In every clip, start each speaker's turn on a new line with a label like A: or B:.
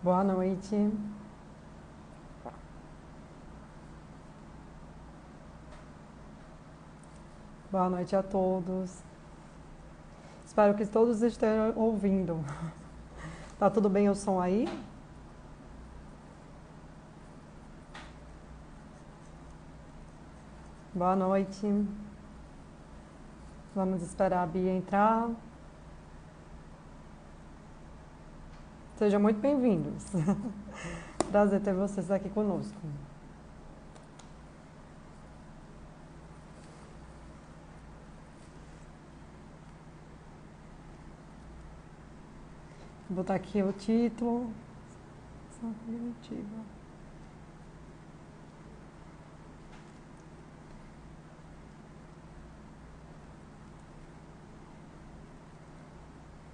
A: Boa noite. Boa noite a todos. Espero que todos estejam ouvindo. Tá tudo bem o som aí? Boa noite. Vamos esperar a Bia entrar. Sejam muito bem-vindos. Prazer ter vocês aqui conosco. Vou botar aqui o título. Ação cognitiva.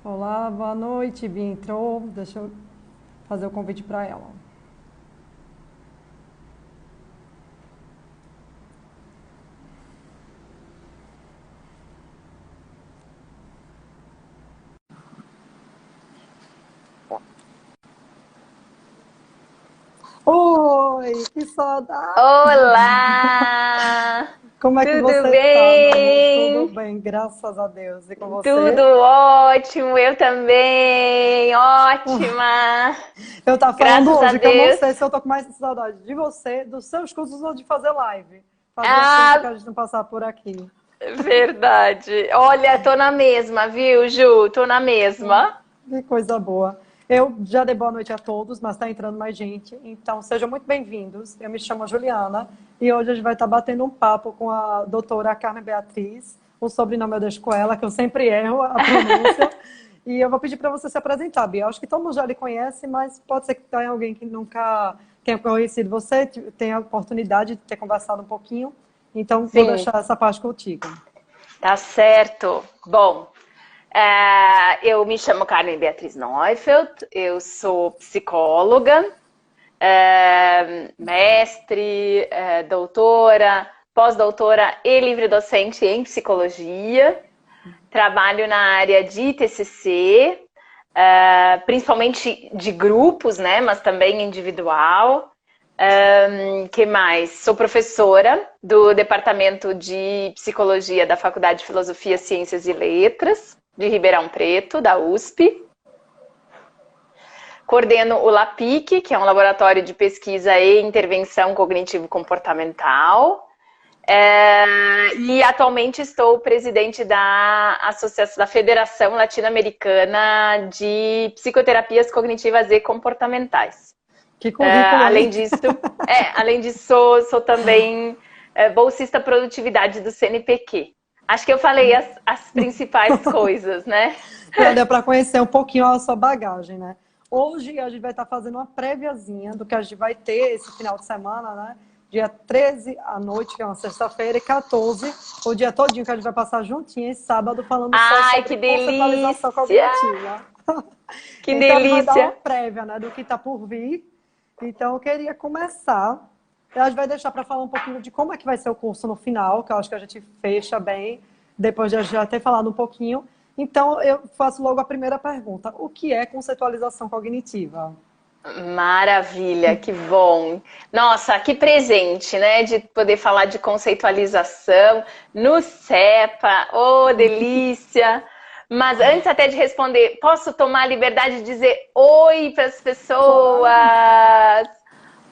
A: Olá, boa noite. Bia entrou. Deixa eu fazer o convite para ela. Oi, que saudade!
B: Olá!
A: Como é que
B: Tudo
A: você tá, meu amor? Tudo
B: bem?
A: bem, graças a Deus. E com
B: Tudo
A: você?
B: ótimo, eu também. Ótima!
A: Eu tava falando
B: Graças a
A: hoje que eu não
B: Deus.
A: sei se eu tô com mais saudade de você, dos seus cursos ou de fazer live. Fazia tempo que
B: Ah,
A: a gente não passava por aqui.
B: verdade. Olha, tô na mesma, viu, Ju? Tô na mesma.
A: Que coisa boa. Eu já dei boa noite a todos, mas está entrando mais gente, então sejam muito bem-vindos. Eu me chamo Juliana e hoje a gente vai estar batendo um papo com a doutora Carmen Beatriz. O sobrenome eu deixo com ela, que eu sempre erro a pronúncia. E eu vou pedir para você se apresentar, Bia. Acho que todo mundo já lhe conhece, mas pode ser que tenha alguém que nunca tenha conhecido você, tenha a oportunidade de ter conversado um pouquinho. Então, vou
B: Sim,
A: deixar essa parte contigo.
B: tá certo. Bom, eu me chamo Carmen Beatriz Neufeld, eu sou psicóloga, mestre, doutora, pós-doutora e livre docente em psicologia. Trabalho na área de TCC, principalmente de grupos, né, mas também individual. Que mais? Sou professora do Departamento de Psicologia da Faculdade de Filosofia, Ciências e Letras de Ribeirão Preto, da USP. Coordeno o LAPIC, que é um laboratório de pesquisa e intervenção cognitivo-comportamental. E atualmente estou presidente da Associação da Federação Latino-Americana de Psicoterapias Cognitivas e Comportamentais.
A: Que currículo,
B: Além
A: hein?
B: disso, sou também bolsista produtividade do CNPq. Acho que eu falei as principais coisas, né?
A: Já deu para conhecer um pouquinho a sua bagagem, né? Hoje a gente vai estar fazendo uma préviazinha do que a gente vai ter esse final de semana, né? Dia 13 à noite, que é uma sexta-feira, e 14, o dia todinho que a gente vai passar juntinho, e sábado, falando só
B: Ai,
A: sobre
B: que
A: conceitualização
B: delícia!
A: cognitiva.
B: Que
A: Então, a gente vai dar uma
B: delícia!
A: prévia, né, do que está por vir. Então, eu queria começar. A gente vai deixar para falar um pouquinho de como é que vai ser o curso no final, que eu acho que a gente fecha bem, depois de a gente já ter falado um pouquinho. Então, eu faço logo a primeira pergunta. O que é conceitualização cognitiva?
B: Maravilha, que bom. Nossa, que presente, né? De poder falar de conceitualização no CEPA. Oh, delícia! Mas antes até de responder, posso tomar a liberdade de dizer oi para as pessoas?
A: Claro.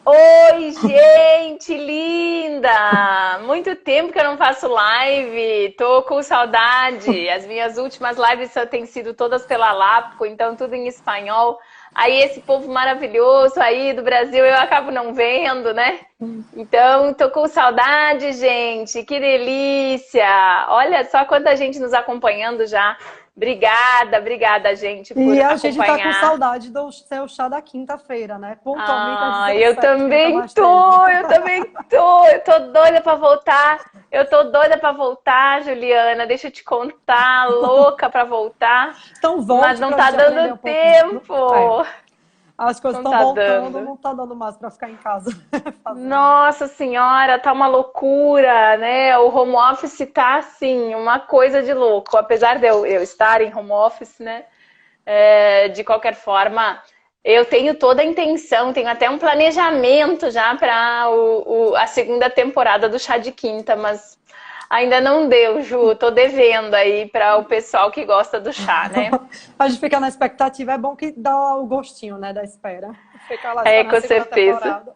B: Oi, gente linda! Muito tempo que eu não faço live, tô com saudade. As minhas últimas lives só têm sido todas pela Lapco, então tudo em espanhol. Aí esse povo maravilhoso aí do Brasil eu acabo não vendo, né? Então, tô com saudade, gente. Que delícia! Olha só quanta gente nos acompanhando já. Obrigada, obrigada, gente, por
A: E a gente está com
B: acompanhar.
A: saudade do seu chá da quinta-feira, né? Pontualmente às
B: Ah,
A: 17, que nunca mais teve.
B: eu também tô, eu tô doida pra voltar. Eu tô doida pra voltar, Juliana. Deixa eu te contar, louca pra voltar,
A: Então,
B: mas
A: volte
B: não
A: para a
B: tá
A: gente aprender
B: dando
A: um pouquinho. É,
B: tempo.
A: as coisas
B: Não
A: estão
B: tá
A: voltando,
B: dando.
A: não está dando mais para ficar em casa fazendo.
B: Nossa senhora, tá uma loucura, né? O home office tá assim, uma coisa de louco. Apesar de eu estar em home office, né? De qualquer forma, Eu tenho toda a intenção, tenho até um planejamento já para a segunda temporada do Chá de Quinta, mas ainda não deu, Ju. Tô devendo aí para o pessoal que gosta do chá, né?
A: A gente fica na expectativa, é bom que dá o gostinho, né, da espera. Ficar lá
B: É,
A: esperando a
B: com
A: segunda
B: certeza.
A: temporada.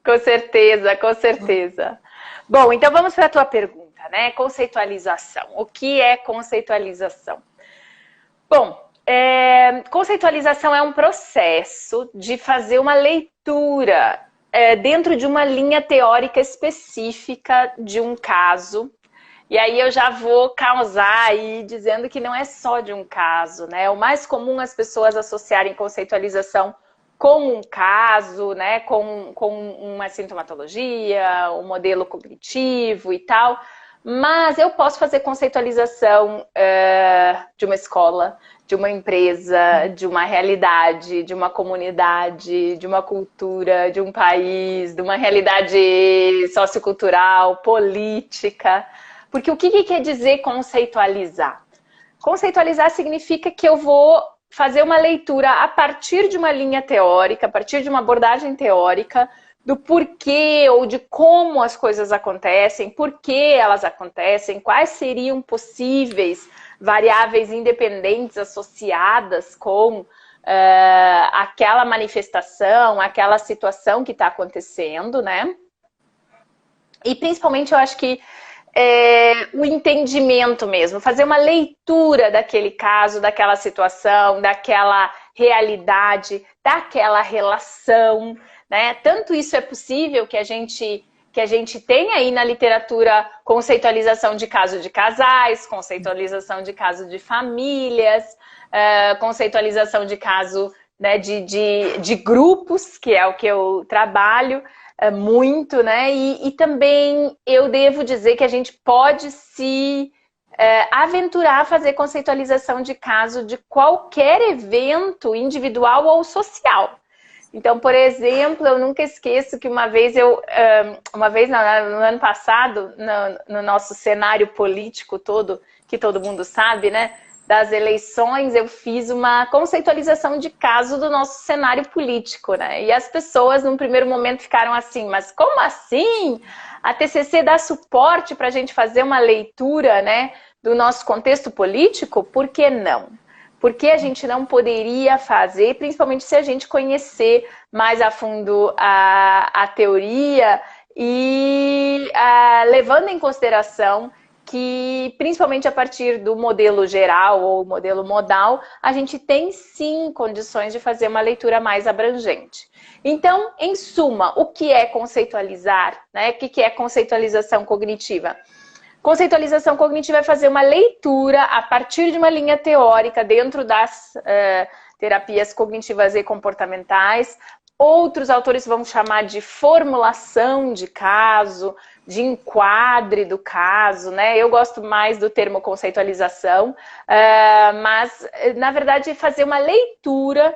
B: Com certeza, com certeza. Bom, então vamos para a tua pergunta, né? Conceitualização. O que é conceitualização? Bom, conceitualização é um processo de fazer uma leitura dentro de uma linha teórica específica de um caso. E aí eu já vou causar aí dizendo que não é só de um caso, né? O mais comum as pessoas associarem conceitualização com um caso, né? Com uma sintomatologia, um modelo cognitivo e tal. Mas eu posso fazer conceitualização de uma escola, de uma empresa, de uma realidade, de uma comunidade, de uma cultura, de um país, de uma realidade sociocultural, política. Porque o que quer dizer conceitualizar? Conceitualizar significa que eu vou fazer uma leitura a partir de uma linha teórica, a partir de uma abordagem teórica, do porquê ou de como as coisas acontecem, por que elas acontecem, quais seriam possíveis variáveis independentes associadas com aquela manifestação, aquela situação que está acontecendo, né? E principalmente eu acho que o entendimento mesmo, fazer uma leitura daquele caso, daquela situação, daquela realidade, daquela relação, né? Tanto isso é possível que a gente tem aí na literatura conceitualização de caso de casais, conceitualização de caso de famílias, conceitualização de caso, né, de grupos, que é o que eu trabalho muito, né? E também eu devo dizer que a gente pode se aventurar a fazer conceitualização de caso de qualquer evento individual ou social. Então, por exemplo, eu nunca esqueço que uma vez no ano passado, no nosso cenário político todo, que todo mundo sabe, né, das eleições, eu fiz uma conceitualização de caso do nosso cenário político, né? E as pessoas, num primeiro momento, ficaram assim, mas como assim? A TCC dá suporte para a gente fazer uma leitura, né, do nosso contexto político? Por que não? Por que a gente não poderia fazer, principalmente se a gente conhecer mais a fundo a teoria e levando em consideração que, principalmente a partir do modelo geral ou modelo modal, a gente tem sim condições de fazer uma leitura mais abrangente. Então, em suma, o que é conceitualizar, né? O que é conceitualização cognitiva? Conceitualização cognitiva é fazer uma leitura a partir de uma linha teórica dentro das terapias cognitivas e comportamentais. Outros autores vão chamar de formulação de caso, de enquadre do caso, né? Eu gosto mais do termo conceitualização, mas, na verdade, fazer uma leitura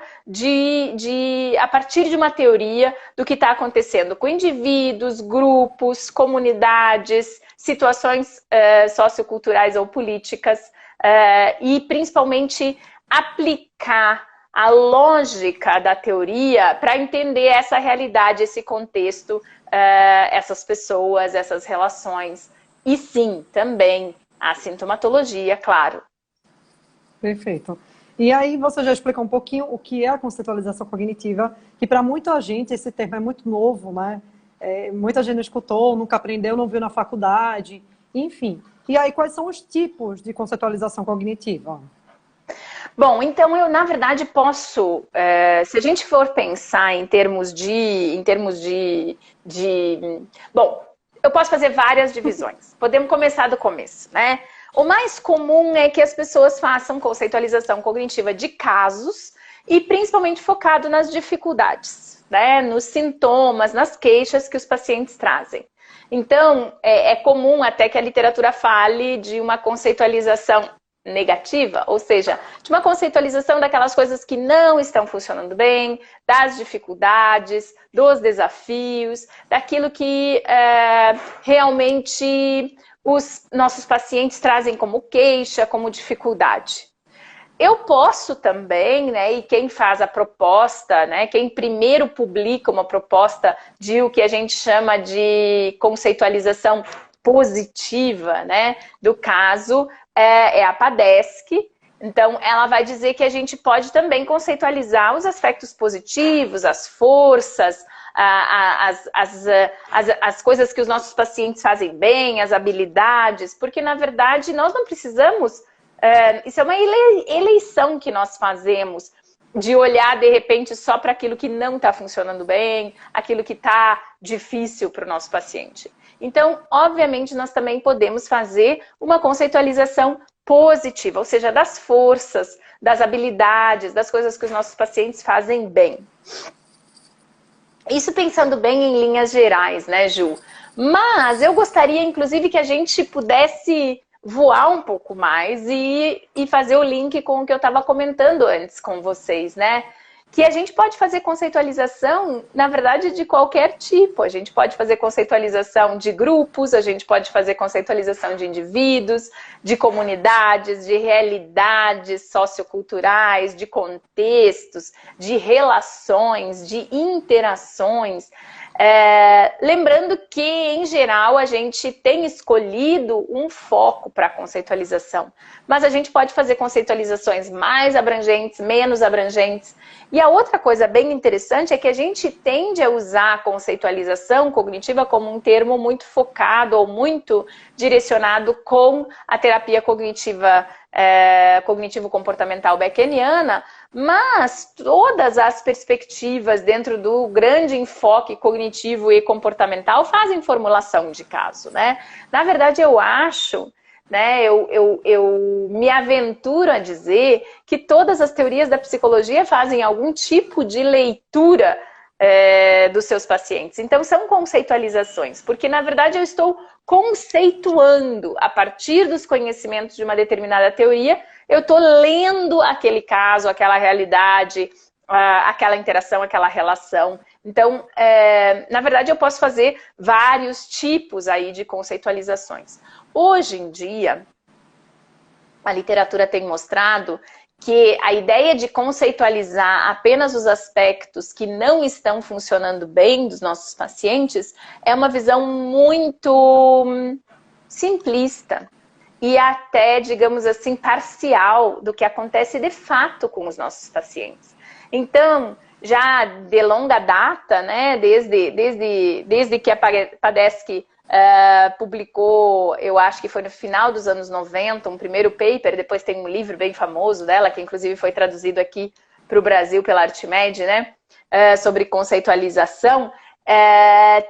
B: a partir de uma teoria do que está acontecendo com indivíduos, grupos, comunidades, situações socioculturais ou políticas, e principalmente aplicar a lógica da teoria para entender essa realidade, esse contexto, essas pessoas, essas relações. E sim, também a sintomatologia, claro.
A: Perfeito. E aí você já explicou um pouquinho o que é a conceitualização cognitiva, que para muita gente esse termo é muito novo, né? Muita gente não escutou, nunca aprendeu, não viu na faculdade, enfim. E aí quais são os tipos de conceitualização cognitiva?
B: Bom, então eu, na verdade, posso, se a gente for pensar em termos de... Bom, eu posso fazer várias divisões. Podemos começar do começo, né? O mais comum é que as pessoas façam conceitualização cognitiva de casos e principalmente focado nas dificuldades, né? Nos sintomas, nas queixas que os pacientes trazem. Então, é comum até que a literatura fale de uma conceitualização negativa, ou seja, de uma conceitualização daquelas coisas que não estão funcionando bem, das dificuldades, dos desafios, daquilo que realmente os nossos pacientes trazem como queixa, como dificuldade. eu posso também, né, e quem faz a proposta, né, quem primeiro publica uma proposta de o que a gente chama de conceitualização positiva, né, do caso, é a PADESC. Então, ela vai dizer que a gente pode também conceitualizar os aspectos positivos, as forças, as coisas que os nossos pacientes fazem bem, as habilidades, porque, na verdade, nós não precisamos... isso é uma eleição que nós fazemos, de olhar, de repente, só para aquilo que não está funcionando bem, aquilo que está difícil para o nosso paciente. Então, obviamente, nós também podemos fazer uma conceitualização positiva, ou seja, das forças, das habilidades, das coisas que os nossos pacientes fazem bem. Isso pensando bem em linhas gerais, né, Ju? Mas eu gostaria, inclusive, que a gente pudesse voar um pouco mais e fazer o link com o que eu estava comentando antes com vocês, né? Que a gente pode fazer conceitualização, na verdade, de qualquer tipo. A gente pode fazer conceitualização de grupos, a gente pode fazer conceitualização de indivíduos, de comunidades, de realidades socioculturais, de contextos, de relações, de interações. Lembrando que, em geral, a gente tem escolhido um foco para a conceitualização, mas a gente pode fazer conceitualizações mais abrangentes, menos abrangentes. E a outra coisa bem interessante é que a gente tende a usar a conceitualização cognitiva como um termo muito focado ou muito direcionado com a terapia cognitiva, cognitivo-comportamental beckeniana, mas todas as perspectivas dentro do grande enfoque cognitivo e comportamental fazem formulação de caso, né? Na verdade, eu acho, né, eu me aventuro a dizer que todas as teorias da psicologia fazem algum tipo de leitura dos seus pacientes. Então, são conceitualizações, porque, na verdade, eu estou conceituando a partir dos conhecimentos de uma determinada teoria. Eu estou lendo aquele caso, aquela realidade, aquela interação, aquela relação. Então, na verdade, eu posso fazer vários tipos aí de conceitualizações. Hoje em dia, a literatura tem mostrado que a ideia de conceitualizar apenas os aspectos que não estão funcionando bem dos nossos pacientes é uma visão muito simplista e até, digamos assim, parcial do que acontece de fato com os nossos pacientes. Então, já de longa data, né, desde que a PADESC publicou, eu acho que foi no final dos anos 90, um primeiro paper, depois tem um livro bem famoso dela, que inclusive foi traduzido aqui para o Brasil pela Artimed, né, sobre conceitualização.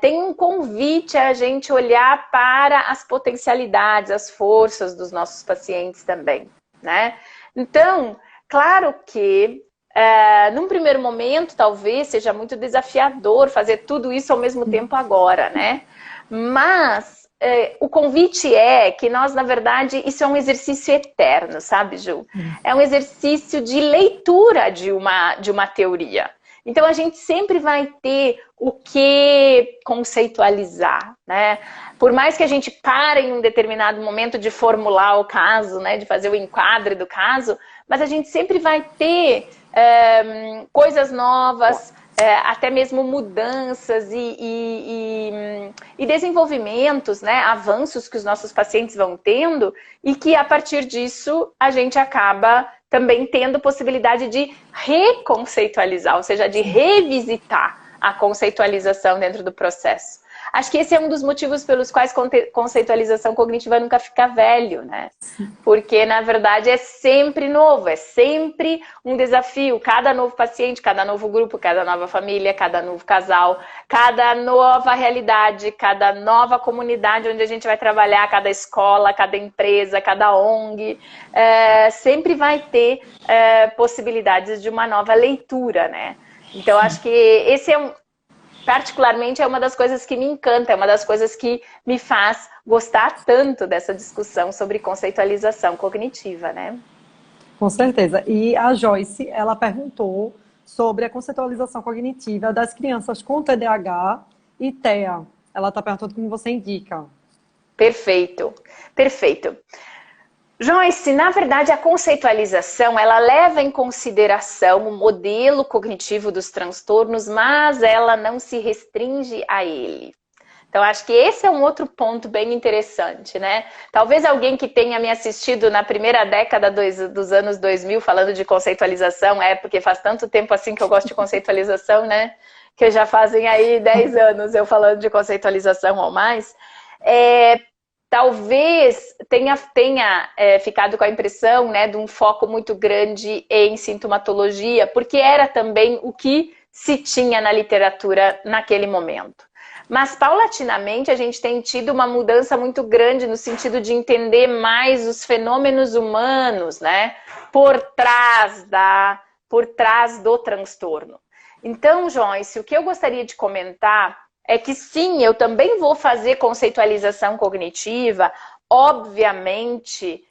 B: Tem um convite a gente olhar para as potencialidades, as forças dos nossos pacientes também, né? Então, claro que num primeiro momento talvez seja muito desafiador fazer tudo isso ao mesmo tempo agora, né? Mas o convite é que nós, na verdade, isso é um exercício eterno, sabe, Ju? É um exercício de leitura de uma teoria. Então, a gente sempre vai ter o que conceitualizar, né? Por mais que a gente pare em um determinado momento de formular o caso, né? De fazer o enquadre do caso, mas a gente sempre vai ter coisas novas, até mesmo mudanças e desenvolvimentos, né? Avanços que os nossos pacientes vão tendo e que, a partir disso, a gente acaba também tendo possibilidade de reconceitualizar, ou seja, de revisitar a conceitualização dentro do processo. Acho que esse é um dos motivos pelos quais conceitualização cognitiva nunca fica velho, né? Porque, na verdade, é sempre novo, é sempre um desafio. Cada novo paciente, cada novo grupo, cada nova família, cada novo casal, cada nova realidade, cada nova comunidade onde a gente vai trabalhar, cada escola, cada empresa, cada ONG, sempre vai ter possibilidades de uma nova leitura, né? Então, acho que esse particularmente é uma das coisas que me encanta, é uma das coisas que me faz gostar tanto dessa discussão sobre conceitualização cognitiva, né?
A: Com certeza. E a Joyce, ela perguntou sobre a conceitualização cognitiva das crianças com TDAH e TEA. Ela está perguntando como você indica.
B: Perfeito, perfeito. Joyce, na verdade, a conceitualização, ela leva em consideração o modelo cognitivo dos transtornos, mas ela não se restringe a ele. Então, acho que esse é um outro ponto bem interessante, né? Talvez alguém que tenha me assistido na primeira década dos anos 2000 falando de conceitualização, porque faz tanto tempo assim que eu gosto de conceitualização, né? Que já fazem aí 10 anos eu falando de conceitualização ou mais. Talvez tenha ficado com a impressão, né, de um foco muito grande em sintomatologia, porque era também o que se tinha na literatura naquele momento. Mas, paulatinamente, a gente tem tido uma mudança muito grande no sentido de entender mais os fenômenos humanos, né, por trás do transtorno. Então, Joyce, o que eu gostaria de comentar é que sim, eu também vou fazer conceitualização cognitiva, obviamente,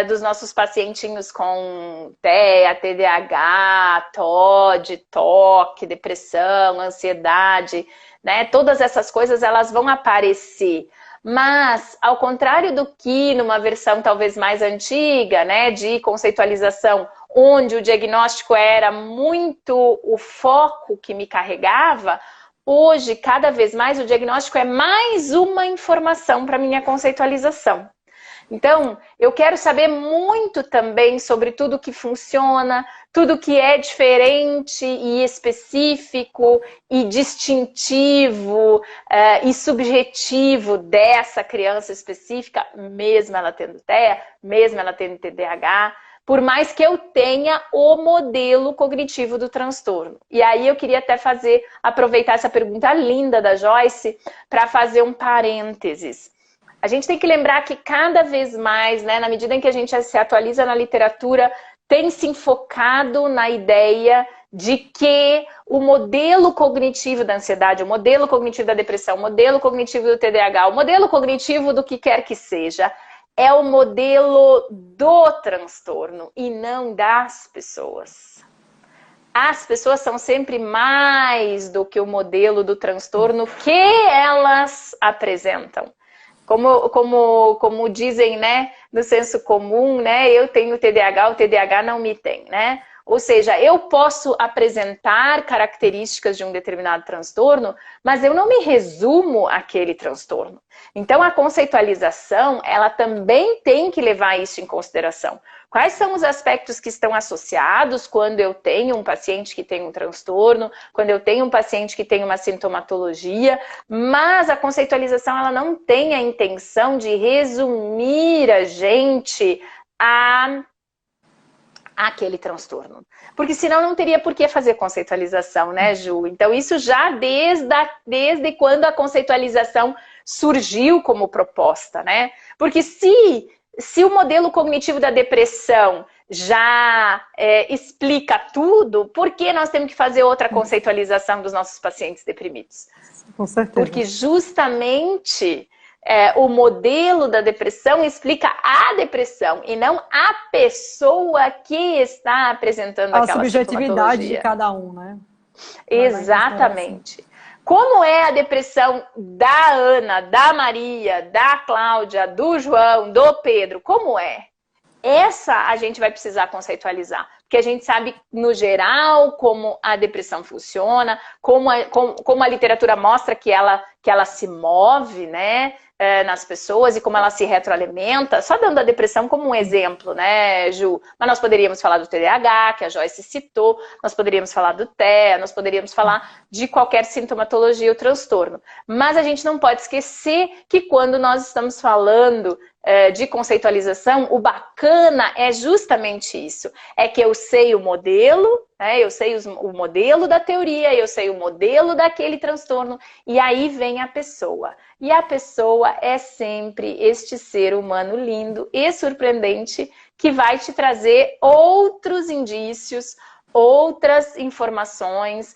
B: dos nossos pacientinhos com TEA, TDAH, TOD, TOC, depressão, ansiedade, né? Todas essas coisas elas vão aparecer. Mas, ao contrário do que numa versão talvez mais antiga, né, de conceitualização, onde o diagnóstico era muito o foco que me carregava, hoje, cada vez mais, o diagnóstico é mais uma informação para minha conceitualização. Então, eu quero saber muito também sobre tudo que funciona, tudo que é diferente e específico e distintivo e subjetivo dessa criança específica, mesmo ela tendo TEA, mesmo ela tendo TDAH, por mais que eu tenha o modelo cognitivo do transtorno. E aí eu queria até aproveitar essa pergunta linda da Joyce para fazer um parênteses. A gente tem que lembrar que cada vez mais, né, na medida em que a gente se atualiza na literatura, tem se enfocado na ideia de que o modelo cognitivo da ansiedade, o modelo cognitivo da depressão, o modelo cognitivo do TDAH, o modelo cognitivo do que quer que seja, é o modelo do transtorno e não das pessoas. As pessoas são sempre mais do que o modelo do transtorno que elas apresentam. Como dizem, né, no senso comum, né, eu tenho TDAH, o TDAH não me tem, né? Ou seja, eu posso apresentar características de um determinado transtorno, mas eu não me resumo àquele transtorno. Então, a conceitualização, ela também tem que levar isso em consideração. Quais são os aspectos que estão associados quando eu tenho um paciente que tem um transtorno, quando eu tenho um paciente que tem uma sintomatologia, mas a conceitualização ela não tem a intenção de resumir a gente àquele transtorno. Porque senão não teria por que fazer conceitualização, né, Ju? Então isso já desde quando a conceitualização surgiu como proposta, né? Porque se o modelo cognitivo da depressão já explica tudo, por que nós temos que fazer outra conceitualização dos nossos pacientes deprimidos?
A: Com certeza.
B: Porque justamente o modelo da depressão explica a depressão e não a pessoa que está apresentando aquela
A: subjetividade de cada um, né?
B: Exatamente. Como é a depressão da Ana, da Maria, da Cláudia, do João, do Pedro? Como é? Essa a gente vai precisar conceitualizar. Porque a gente sabe, no geral, como a depressão funciona, como a literatura mostra que ela se move, né, nas pessoas e como ela se retroalimenta. Só dando a depressão como um exemplo, né, Ju? Mas nós poderíamos falar do TDAH, que a Joyce citou, nós poderíamos falar do TEA, nós poderíamos falar de qualquer sintomatologia ou transtorno. Mas a gente não pode esquecer que quando nós estamos falando de conceitualização, o bacana é justamente isso. É que eu sei o modelo, né? Eu sei o modelo da teoria, eu sei o modelo daquele transtorno, e aí vem a pessoa. E a pessoa é sempre este ser humano lindo e surpreendente que vai te trazer outros indícios, outras informações,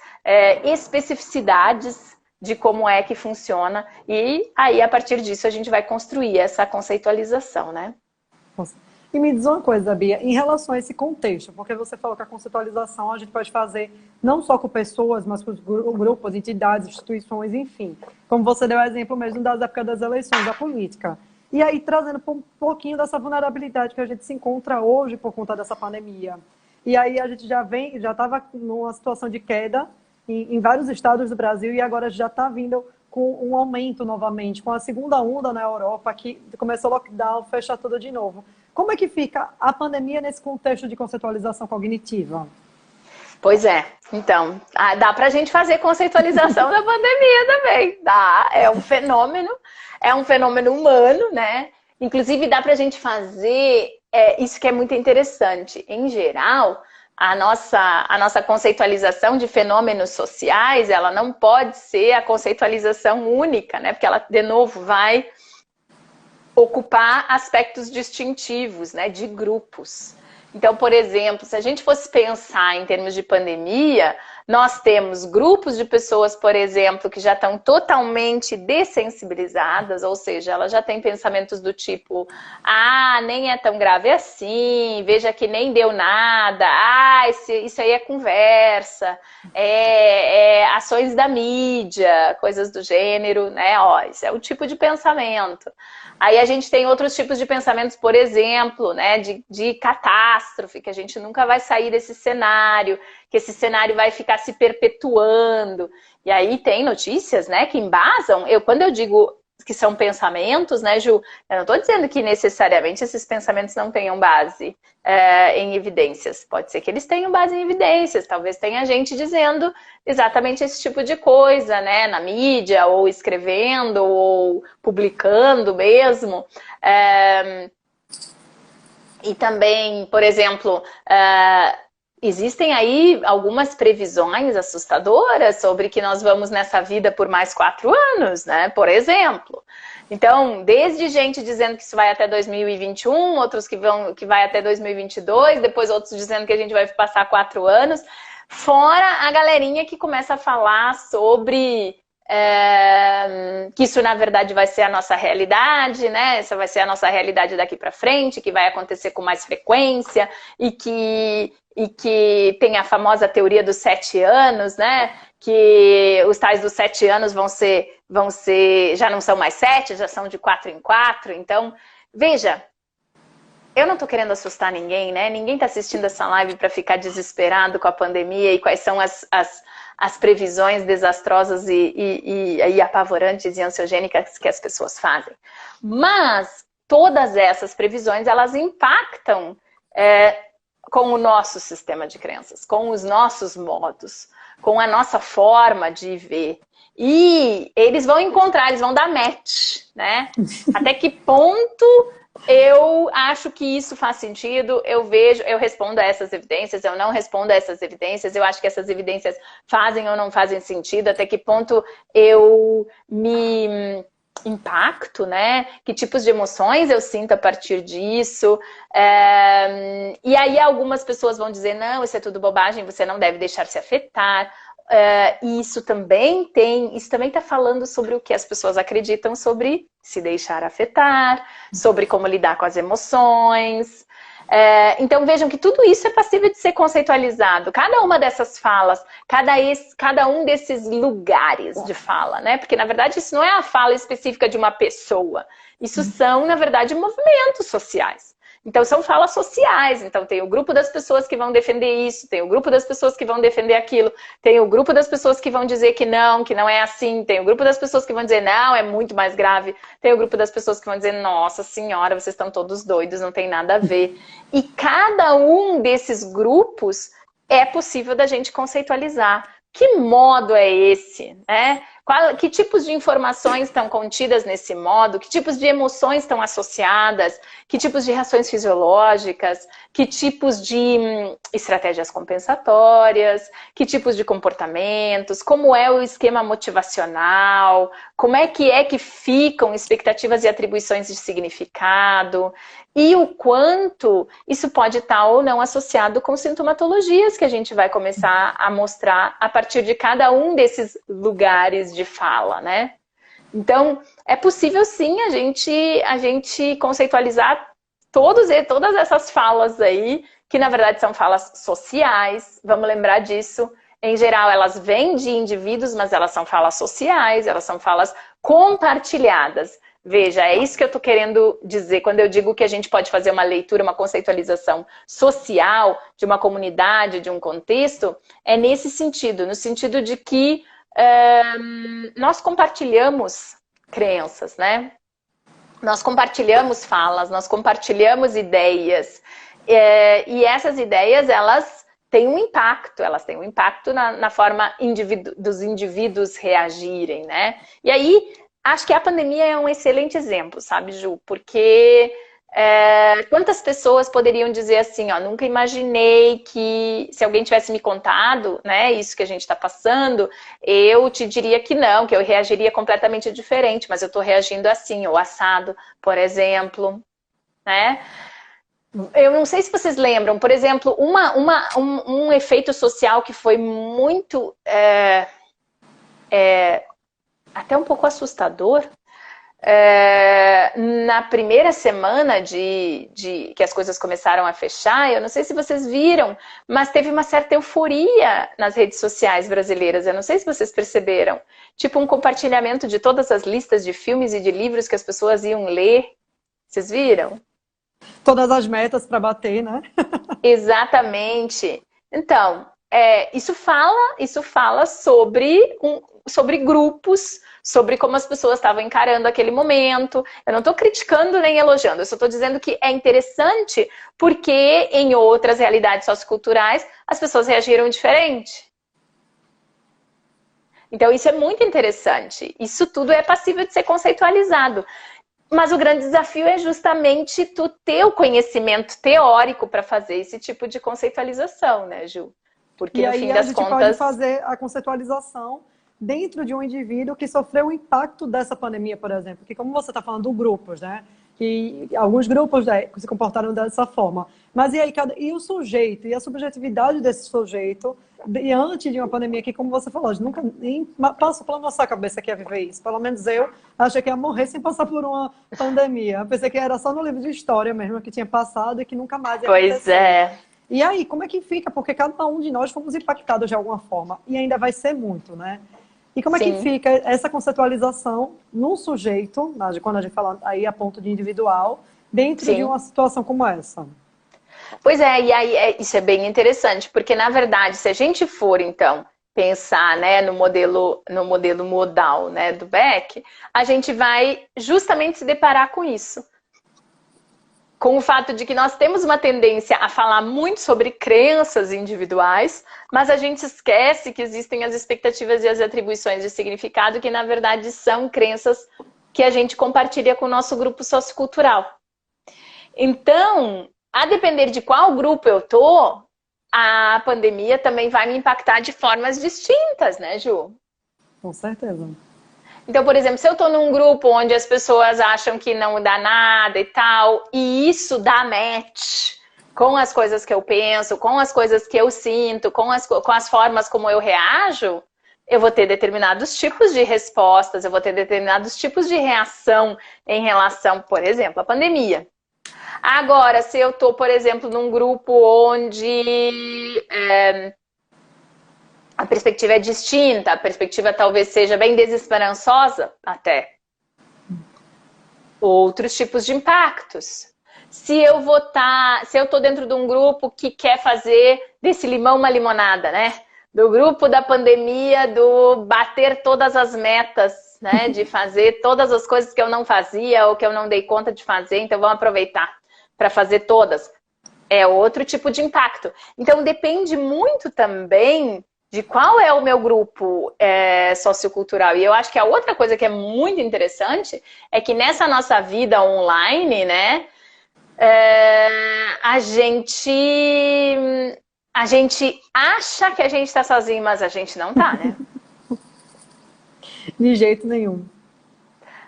B: especificidades de como é que funciona, e aí a partir disso a gente vai construir essa conceitualização, né?
A: E me diz uma coisa, Bia, em relação a esse contexto, porque você falou que a conceitualização a gente pode fazer não só com pessoas, mas com grupos, entidades, instituições, enfim. Como você deu o exemplo mesmo das épocas das eleições, da política. E aí, trazendo um pouquinho dessa vulnerabilidade que a gente se encontra hoje por conta dessa pandemia. E aí a gente já estava numa situação de queda em vários estados do Brasil e agora já está vindo com um aumento novamente, com a segunda onda na Europa, que começou o lockdown, fecha tudo de novo. Como é que fica a pandemia nesse contexto de conceitualização cognitiva?
B: Pois é, então, dá pra gente fazer conceitualização da pandemia também, dá, é um fenômeno humano, né? Inclusive dá pra gente fazer, isso que é muito interessante, em geral, a nossa conceitualização de fenômenos sociais, ela não pode ser a conceitualização única, né? Porque ela, de novo, vai ocupar aspectos distintivos, né, de grupos. Então, por exemplo, se a gente fosse pensar em termos de pandemia, nós temos grupos de pessoas, por exemplo, que já estão totalmente dessensibilizadas, ou seja, elas já têm pensamentos do tipo, nem é tão grave assim, veja que nem deu nada, isso aí é conversa, ações da mídia, coisas do gênero, né? Isso é o tipo de pensamento. Aí a gente tem outros tipos de pensamentos, por exemplo, né, de catástrofe, que a gente nunca vai sair desse cenário, que esse cenário vai ficar se perpetuando. E aí tem notícias, né, que embasam, quando eu digo que são pensamentos, né, Ju, eu não estou dizendo que necessariamente esses pensamentos não tenham base em evidências. Pode ser que eles tenham base em evidências, talvez tenha gente dizendo exatamente esse tipo de coisa, né, na mídia, ou escrevendo, ou publicando mesmo. E também, por exemplo, existem aí algumas previsões assustadoras sobre que nós vamos nessa vida por mais 4 anos, né? Por exemplo. Então, desde gente dizendo que isso vai até 2021, outros que vai até 2022, depois outros dizendo que a gente vai passar 4 anos, fora a galerinha que começa a falar sobre que isso na verdade vai ser a nossa realidade, né? Essa vai ser a nossa realidade daqui para frente, que vai acontecer com mais frequência e que tem a famosa teoria dos 7 anos, né? Que os tais dos 7 anos vão ser, já não são mais 7, já são de 4 em 4. Então, veja, eu não tô querendo assustar ninguém, né? Ninguém tá assistindo essa live para ficar desesperado com a pandemia e quais são as previsões desastrosas e apavorantes e ansiogênicas que as pessoas fazem. Mas todas essas previsões, elas impactam com o nosso sistema de crenças, com os nossos modos, com a nossa forma de ver. E eles vão dar match, né? Até que ponto eu acho que isso faz sentido, eu respondo a essas evidências, eu não respondo a essas evidências, eu acho que essas evidências fazem ou não fazem sentido, até que ponto eu me impacto, né? Que tipos de emoções eu sinto a partir disso. E aí algumas pessoas vão dizer, não, isso é tudo bobagem, você não deve deixar se afetar. E isso também está falando sobre o que as pessoas acreditam sobre se deixar afetar, sobre como lidar com as emoções. Então vejam que tudo isso é passível de ser conceitualizado. Cada uma dessas falas, cada um desses lugares de fala, né? Porque na verdade isso não é a fala específica de uma pessoa. Isso são, na verdade, movimentos sociais. Então são falas sociais, então tem o grupo das pessoas que vão defender isso, tem o grupo das pessoas que vão defender aquilo, tem o grupo das pessoas que vão dizer que não é assim, tem o grupo das pessoas que vão dizer não, é muito mais grave, tem o grupo das pessoas que vão dizer nossa senhora, vocês estão todos doidos, não tem nada a ver. E cada um desses grupos é possível da gente conceitualizar. Que modo é esse, né? Que tipos de informações estão contidas nesse modo? Que tipos de emoções estão associadas? Que tipos de reações fisiológicas? Que tipos de estratégias compensatórias? Que tipos de comportamentos? Como é o esquema motivacional? Como é que ficam expectativas e atribuições de significado? E o quanto isso pode estar ou não associado com sintomatologias que a gente vai começar a mostrar a partir de cada um desses lugares de fala, né? Então, é possível sim a gente conceitualizar todas essas falas aí, que na verdade são falas sociais, vamos lembrar disso. Em geral, elas vêm de indivíduos, mas elas são falas sociais, elas são falas compartilhadas. Veja, é isso que eu estou querendo dizer quando eu digo que a gente pode fazer uma leitura, uma conceitualização social de uma comunidade, de um contexto, é nesse sentido, no sentido de que nós compartilhamos crenças, né? Nós compartilhamos falas, nós compartilhamos ideias, e essas ideias, elas têm um impacto, na forma dos indivíduos reagirem, né? E aí, acho que a pandemia é um excelente exemplo, sabe, Ju? Porque quantas pessoas poderiam dizer assim, ó, nunca imaginei que se alguém tivesse me contado, né, isso que a gente está passando, eu te diria que não, que eu reagiria completamente diferente, mas eu estou reagindo assim, ou assado, por exemplo, né? Eu não sei se vocês lembram, por exemplo, um efeito social que foi muito, até um pouco assustador, na primeira semana que as coisas começaram a fechar, eu não sei se vocês viram, mas teve uma certa euforia nas redes sociais brasileiras, eu não sei se vocês perceberam, tipo um compartilhamento de todas as listas de filmes e de livros que as pessoas iam ler, vocês viram?
A: Todas as metas para bater, né?
B: Exatamente. Então, isso fala sobre grupos, sobre como as pessoas estavam encarando aquele momento. Eu não estou criticando nem elogiando, eu só estou dizendo que é interessante porque em outras realidades socioculturais as pessoas reagiram diferente. Então isso é muito interessante. Isso tudo é passível de ser conceitualizado. Mas o grande desafio é justamente tu ter o conhecimento teórico para fazer esse tipo de conceitualização, né, Ju? Porque no fim das contas...
A: a gente pode fazer a conceitualização dentro de um indivíduo que sofreu o impacto dessa pandemia, por exemplo. Porque como você está falando de grupos, né? Que alguns grupos se comportaram dessa forma. Mas e o sujeito, e a subjetividade desse sujeito diante de uma pandemia que, como você falou, a gente nunca nem passou pela nossa cabeça que ia viver isso. Pelo menos eu achei que ia morrer sem passar por uma pandemia. Eu pensei que era só no livro de história mesmo, que tinha passado e que nunca mais ia acontecer.
B: Pois é.
A: E aí, como é que fica? Porque cada um de nós fomos impactados de alguma forma. E ainda vai ser muito, né? E como é que fica essa conceitualização num sujeito, quando a gente fala aí a ponto de individual, dentro de uma situação como essa?
B: Pois e aí isso é bem interessante, porque na verdade, se a gente for então pensar, né, no modelo modal, né, do Beck, a gente vai justamente se deparar com isso. Com o fato de que nós temos uma tendência a falar muito sobre crenças individuais, mas a gente esquece que existem as expectativas e as atribuições de significado, que na verdade são crenças que a gente compartilha com o nosso grupo sociocultural. Então, a depender de qual grupo eu tô, a pandemia também vai me impactar de formas distintas, né, Ju?
A: Com certeza.
B: Então, por exemplo, se eu tô num grupo onde as pessoas acham que não dá nada e tal, e isso dá match com as coisas que eu penso, com as coisas que eu sinto, com as formas como eu reajo, eu vou ter determinados tipos de respostas, eu vou ter determinados tipos de reação em relação, por exemplo, à pandemia. Agora, se eu tô, por exemplo, num grupo onde a perspectiva é distinta, a perspectiva talvez seja bem desesperançosa até. Outros tipos de impactos. Se eu tô dentro de um grupo que quer fazer desse limão uma limonada, né? Do grupo da pandemia, do bater todas as metas, né? De fazer todas as coisas que eu não fazia ou que eu não dei conta de fazer, então vamos aproveitar para fazer todas. É outro tipo de impacto. Então depende muito também de qual é o meu grupo sociocultural. E eu acho que a outra coisa que é muito interessante é que nessa nossa vida online, né, a gente acha que a gente está sozinho, mas a gente não tá, né?
A: De jeito nenhum.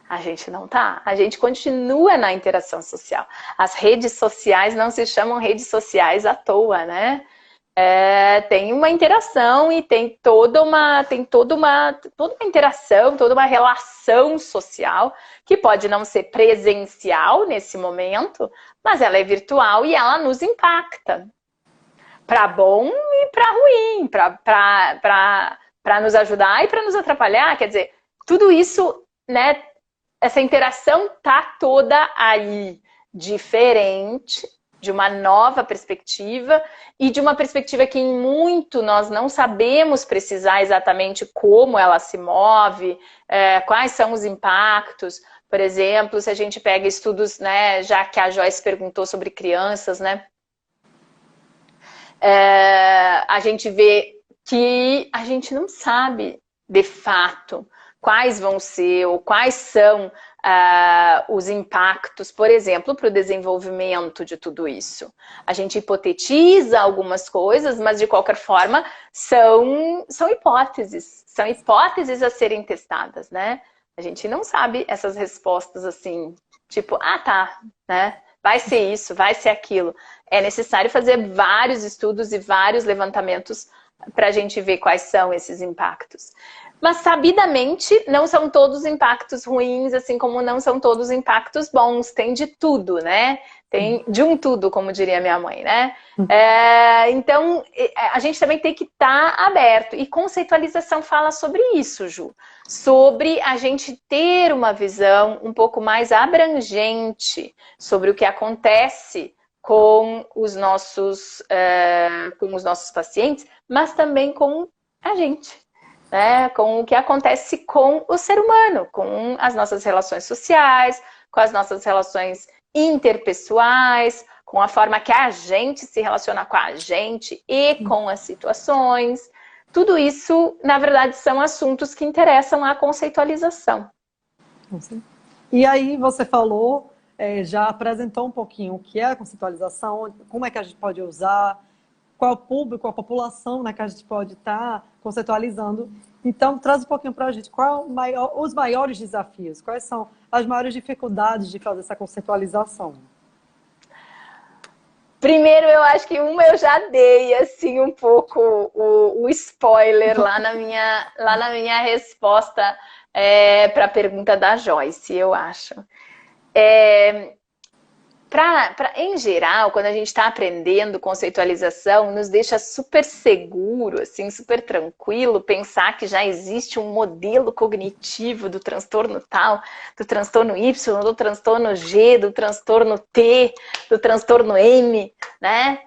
B: A gente não tá. A gente continua na interação social. As redes sociais não se chamam redes sociais à toa, né? Tem uma interação e tem toda uma interação, toda uma relação social que pode não ser presencial nesse momento, mas ela é virtual e ela nos impacta. Para bom e para ruim, para nos ajudar e para nos atrapalhar. Quer dizer, tudo isso, né, essa interação tá toda aí, diferente, de uma nova perspectiva e de uma perspectiva que em muito nós não sabemos precisar exatamente como ela se move, quais são os impactos. Por exemplo, se a gente pega estudos, né, já que a Joyce perguntou sobre crianças, né, a gente vê que a gente não sabe, de fato, quais vão ser ou quais são os impactos, por exemplo, para o desenvolvimento de tudo isso. A gente hipotetiza algumas coisas, mas de qualquer forma são hipóteses a serem testadas, né? A gente não sabe essas respostas assim, tipo, ah, tá, né? Vai ser isso, vai ser aquilo. É necessário fazer vários estudos e vários levantamentos para a gente ver quais são esses impactos. Mas, sabidamente, não são todos impactos ruins, assim como não são todos impactos bons. Tem de tudo, né? Tem de um tudo, como diria minha mãe, né? Então, a gente também tem que estar aberto. E conceitualização fala sobre isso, Ju. Sobre a gente ter uma visão um pouco mais abrangente sobre o que acontece com os nossos pacientes, mas também com a gente. Né, com o que acontece com o ser humano, com as nossas relações sociais, com as nossas relações interpessoais, com a forma que a gente se relaciona com a gente e com as situações. Tudo isso, na verdade, são assuntos que interessam à conceitualização.
A: E aí você falou, já apresentou um pouquinho o que é a conceitualização, como é que a gente pode usar, qual público, a população, né, que a gente pode estar conceitualizando. Então, traz um pouquinho para a gente os maiores desafios, quais são as maiores dificuldades de fazer essa conceitualização.
B: Primeiro, eu acho que eu já dei assim um pouco o spoiler lá na minha resposta para a pergunta da Joyce, eu acho. Em geral, quando a gente está aprendendo conceitualização, nos deixa super seguro, assim, super tranquilo pensar que já existe um modelo cognitivo do transtorno tal, do transtorno Y, do transtorno G, do transtorno T, do transtorno M, né?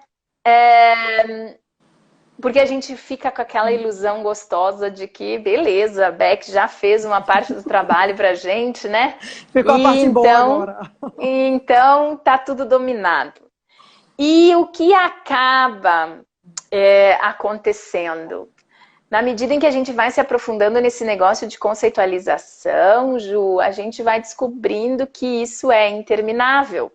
B: Porque a gente fica com aquela ilusão gostosa de que, beleza, a Beck já fez uma parte do trabalho pra gente, né?
A: Ficou a parte boa agora.
B: Então, tá tudo dominado. E o que acaba acontecendo? Na medida em que a gente vai se aprofundando nesse negócio de conceitualização, Ju, a gente vai descobrindo que isso é interminável.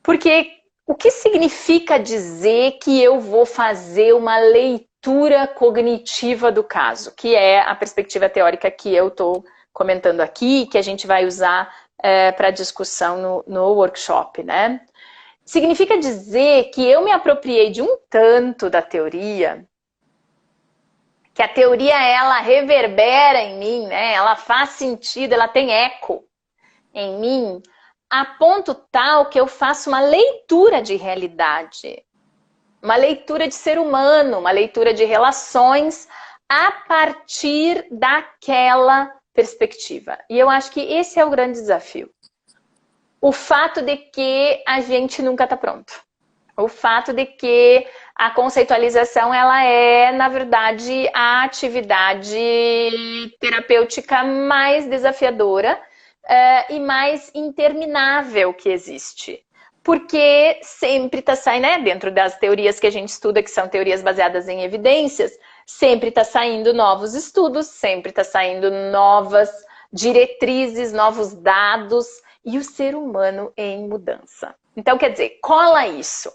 B: Porque o que significa dizer que eu vou fazer uma leitura cognitiva do caso? Que é a perspectiva teórica que eu estou comentando aqui, que a gente vai usar para discussão no workshop, né? Significa dizer que eu me apropriei de um tanto da teoria, que a teoria, ela reverbera em mim, né? Ela faz sentido, ela tem eco em mim, a ponto tal que eu faço uma leitura de realidade, uma leitura de ser humano, uma leitura de relações a partir daquela perspectiva. E eu acho que esse é o grande desafio. O fato de que a gente nunca está pronto. O fato de que a conceitualização, ela é, na verdade, a atividade terapêutica mais desafiadora e mais interminável que existe. Porque sempre está saindo, né, dentro das teorias que a gente estuda, que são teorias baseadas em evidências, sempre está saindo novos estudos, sempre está saindo novas diretrizes, novos dados, e o ser humano em mudança. Então, quer dizer, cola isso.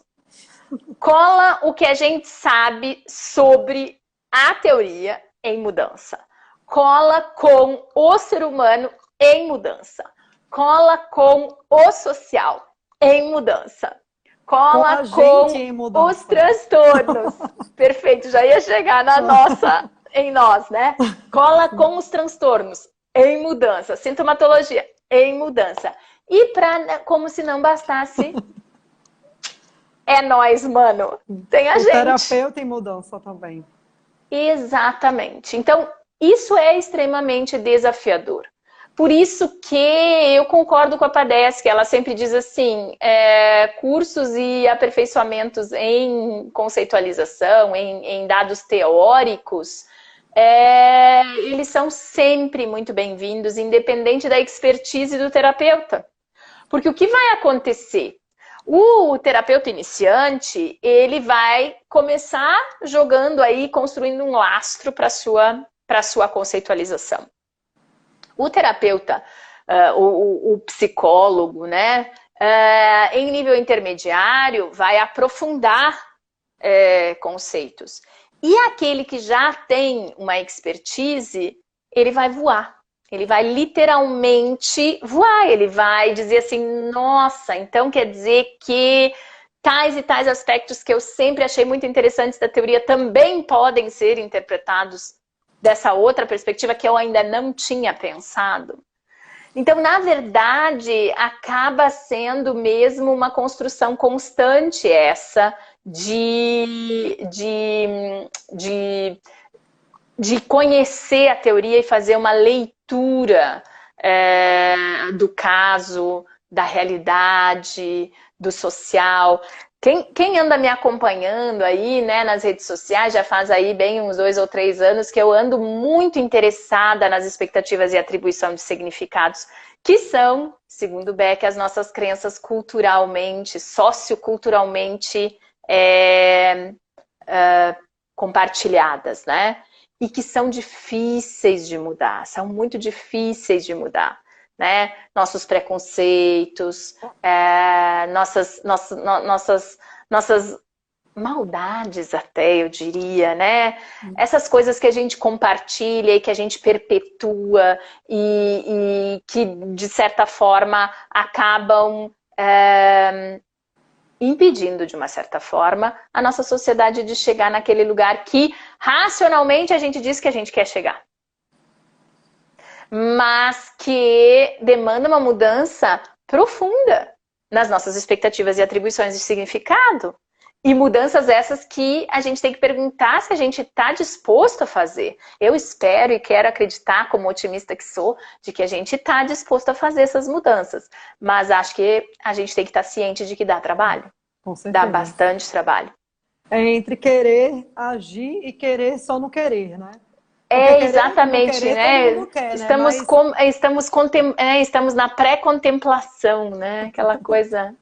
B: Cola o que a gente sabe sobre a teoria em mudança. Cola com o ser humano em mudança. Cola com o social em mudança. Cola com os transtornos. Perfeito, já ia chegar em nós, né? Cola com os transtornos em mudança. Sintomatologia em mudança. E como se não bastasse, é nós, mano. Tem a gente.
A: O terapeuta em mudança também.
B: Exatamente. Então, isso é extremamente desafiador. por isso que eu concordo com a Padeschi, ela sempre diz assim, cursos e aperfeiçoamentos em conceitualização, em dados teóricos, eles são sempre muito bem-vindos, independente da expertise do terapeuta. Porque o que vai acontecer? O terapeuta iniciante, ele vai começar jogando aí, construindo um lastro para a sua conceitualização. O terapeuta, o psicólogo, né, em nível intermediário, vai aprofundar conceitos. E aquele que já tem uma expertise, ele vai voar. Ele vai literalmente voar. Ele vai dizer assim, nossa, então quer dizer que tais e tais aspectos que eu sempre achei muito interessantes da teoria também podem ser interpretados dessa outra perspectiva que eu ainda não tinha pensado. Então, na verdade, acaba sendo mesmo uma construção constante essa de conhecer a teoria e fazer uma leitura do caso, da realidade, do social. Quem anda me acompanhando aí, né, nas redes sociais, já faz aí bem uns 2 ou 3 anos que eu ando muito interessada nas expectativas e atribuição de significados, que são, segundo Beck, as nossas crenças culturalmente, socioculturalmente compartilhadas, né? E que são difíceis de mudar, são muito difíceis de mudar. Né? Nossos preconceitos, nossas maldades até, eu diria, né? Essas coisas que a gente compartilha e que a gente perpetua e que, de certa forma, acabam impedindo, de uma certa forma, a nossa sociedade de chegar naquele lugar que, racionalmente, a gente diz que a gente quer chegar. Mas que demanda uma mudança profunda nas nossas expectativas e atribuições de significado. E mudanças essas que a gente tem que perguntar se a gente está disposto a fazer. Eu espero e quero acreditar, como otimista que sou, de que a gente está disposto a fazer essas mudanças. Mas acho que a gente tem que estar ciente de que dá trabalho.
A: Com certeza.
B: Dá bastante trabalho.
A: É entre querer agir e querer só não querer, né?
B: Exatamente,
A: querer,
B: né?
A: Quer,
B: estamos,
A: né?
B: Estamos na pré-contemplação, né? Aquela coisa.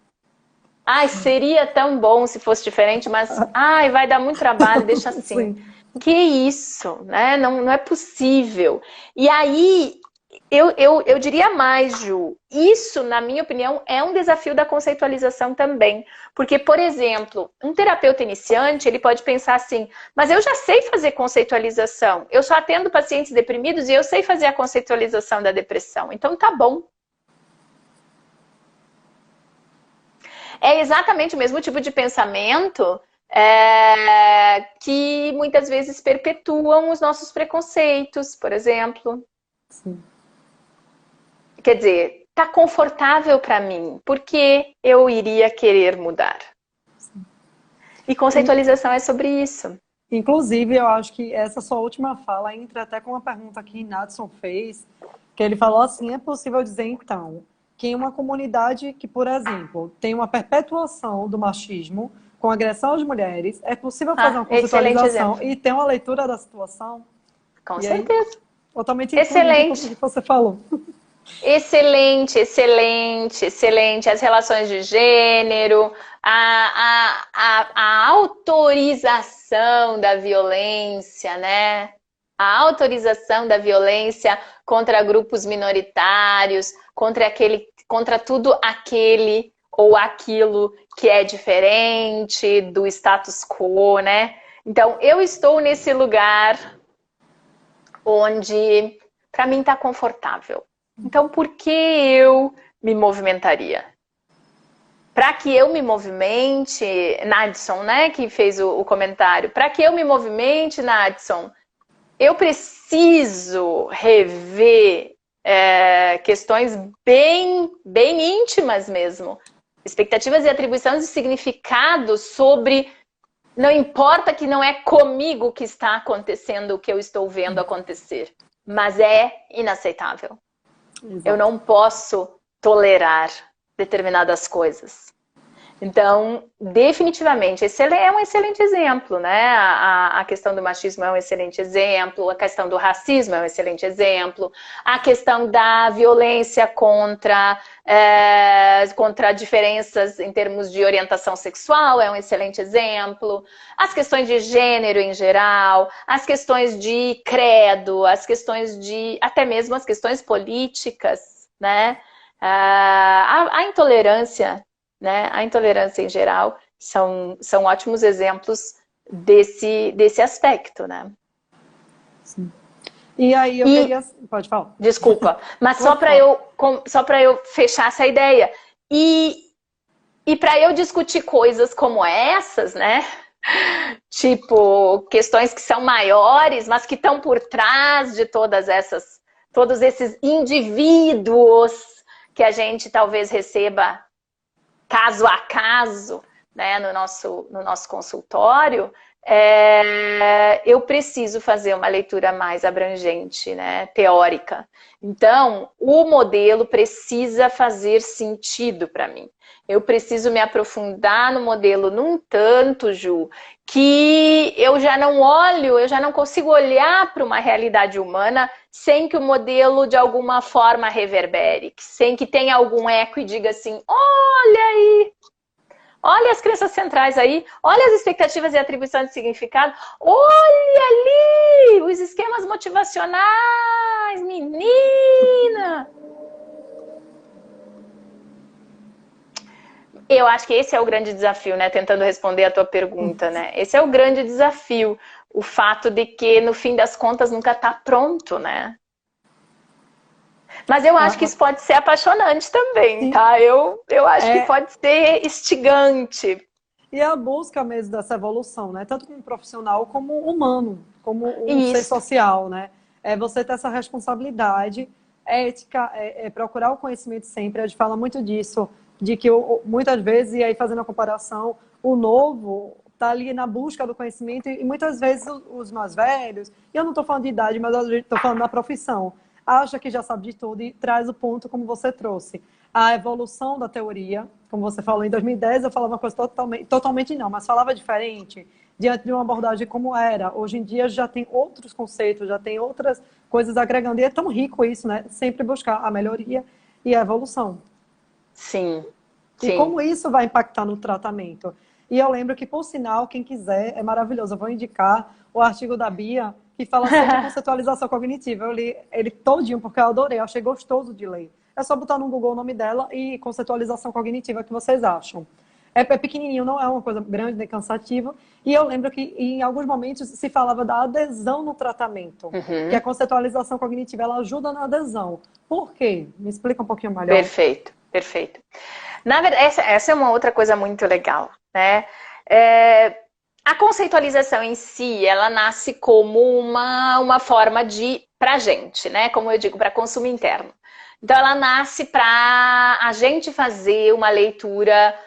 B: Ai, seria tão bom se fosse diferente, mas ai, vai dar muito trabalho, deixa assim.
A: Sim.
B: Que isso, né? Não é possível. E aí, eu diria mais, Ju, isso, na minha opinião, é um desafio da conceitualização também. Porque, por exemplo, um terapeuta iniciante, ele pode pensar assim, mas eu já sei fazer conceitualização, eu só atendo pacientes deprimidos e eu sei fazer a conceitualização da depressão, então tá bom. É exatamente o mesmo tipo de pensamento que muitas vezes perpetuam os nossos preconceitos, por exemplo.
A: Sim.
B: Quer dizer, tá confortável para mim, por que eu iria querer mudar? Sim. E conceitualização é sobre isso.
A: Inclusive, eu acho que essa sua última fala entra até com uma pergunta que Nadson fez, que ele falou assim, é possível dizer então que em uma comunidade que, por exemplo, tem uma perpetuação do machismo com agressão às mulheres, é possível fazer uma conceitualização e ter uma leitura da situação?
B: Com certeza.
A: Aí, totalmente
B: excelente.
A: O que você falou.
B: Excelente, excelente, excelente. As relações de gênero, a autorização da violência, né? A autorização da violência contra grupos minoritários, contra tudo aquele ou aquilo que é diferente do status quo, né? Então, eu estou nesse lugar onde, para mim, está confortável. Então, por que eu me movimentaria? Para que eu me movimente, Nadson, né, que fez o comentário, para que eu me movimente, Nadson, eu preciso rever questões bem íntimas mesmo. Expectativas e atribuições de significado sobre... Não importa que não é comigo que está acontecendo o que eu estou vendo acontecer, mas é inaceitável. Eu
A: Exato.
B: não posso tolerar determinadas coisas. Então, definitivamente, esse é um excelente exemplo, né? A questão do machismo é um excelente exemplo, a questão do racismo é um excelente exemplo, a questão da violência contra diferenças em termos de orientação sexual é um excelente exemplo, as questões de gênero em geral, as questões de credo, as questões de, até mesmo as questões políticas, né? A intolerância, né? A intolerância em geral são ótimos exemplos desse aspecto, né?
A: Sim. E aí eu
B: E,
A: queria... Pode falar.
B: desculpa, mas
A: Pode falar.
B: só para eu fechar essa ideia. E para eu discutir coisas como essas, né? Tipo, questões que são maiores, mas que estão por trás de todos esses indivíduos que a gente talvez receba caso a caso, né, no nosso consultório, eu preciso fazer uma leitura mais abrangente, né, teórica. Então, o modelo precisa fazer sentido para mim. Eu preciso me aprofundar no modelo num tanto, Ju, que eu já não consigo olhar para uma realidade humana sem que o modelo de alguma forma reverbere, sem que tenha algum eco e diga assim, olha aí, olha as crenças centrais aí, olha as expectativas e atribuição de significado, olha ali os esquemas motivacionais, menina! Eu acho que esse é o grande desafio, né? Tentando responder a tua pergunta, né? Esse é o grande desafio. O fato de que, no fim das contas, nunca está pronto, né? Mas eu acho que
A: Ah,
B: isso pode ser apaixonante também,
A: sim.
B: tá? Eu acho que
A: É,
B: pode ser instigante.
A: e é a busca mesmo dessa evolução, né? Tanto como profissional como humano, como um ser
B: Isso.
A: social, né? É você ter essa responsabilidade ética, procurar o conhecimento sempre. A gente fala muito disso, de que muitas vezes, e aí fazendo a comparação, o novo está ali na busca do conhecimento e muitas vezes os mais velhos, e eu não estou falando de idade, mas eu estou falando da profissão, acha que já sabe de tudo e traz o ponto como você trouxe. A evolução da teoria, como você falou, em 2010 eu falava uma coisa totalmente não, mas falava diferente, diante de uma abordagem como era. Hoje em dia já tem outros conceitos, já tem outras coisas agregando, e é tão rico isso, né? Sempre buscar a melhoria e a evolução.
B: Sim,
A: E
B: sim.
A: como isso vai impactar no tratamento. E eu lembro que, por sinal, quem quiser, é maravilhoso. Eu vou indicar o artigo da Bia, que fala sobre conceitualização cognitiva. Eu li ele todinho, porque eu adorei, eu achei gostoso de ler. É só botar no Google o nome dela e conceitualização cognitiva, que vocês acham. É pequenininho, não é uma coisa grande nem cansativa. E eu lembro que, em alguns momentos, se falava da adesão no tratamento. Que a
B: Uhum.
A: conceitualização cognitiva, ela ajuda na adesão. Por quê? Me explica um pouquinho melhor.
B: Perfeito, perfeito. Na verdade, essa é uma outra coisa muito legal, né? É, a conceitualização em si, ela nasce como uma forma pra gente, né? Como eu digo, para consumo interno. Então, ela nasce para a gente fazer uma leitura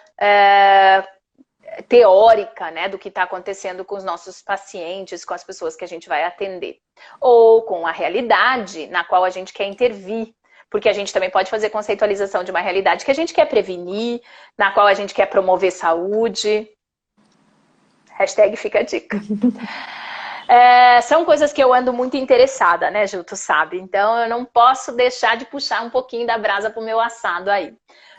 B: teórica, né, do que está acontecendo com os nossos pacientes, com as pessoas que a gente vai atender. Ou com a realidade na qual a gente quer intervir. Porque a gente também pode fazer conceitualização de uma realidade que a gente quer prevenir, na qual a gente quer promover saúde. Hashtag fica a dica. São coisas que eu ando muito interessada, né, Ju, tu sabe? Então eu não posso deixar de puxar um pouquinho da brasa pro meu assado aí.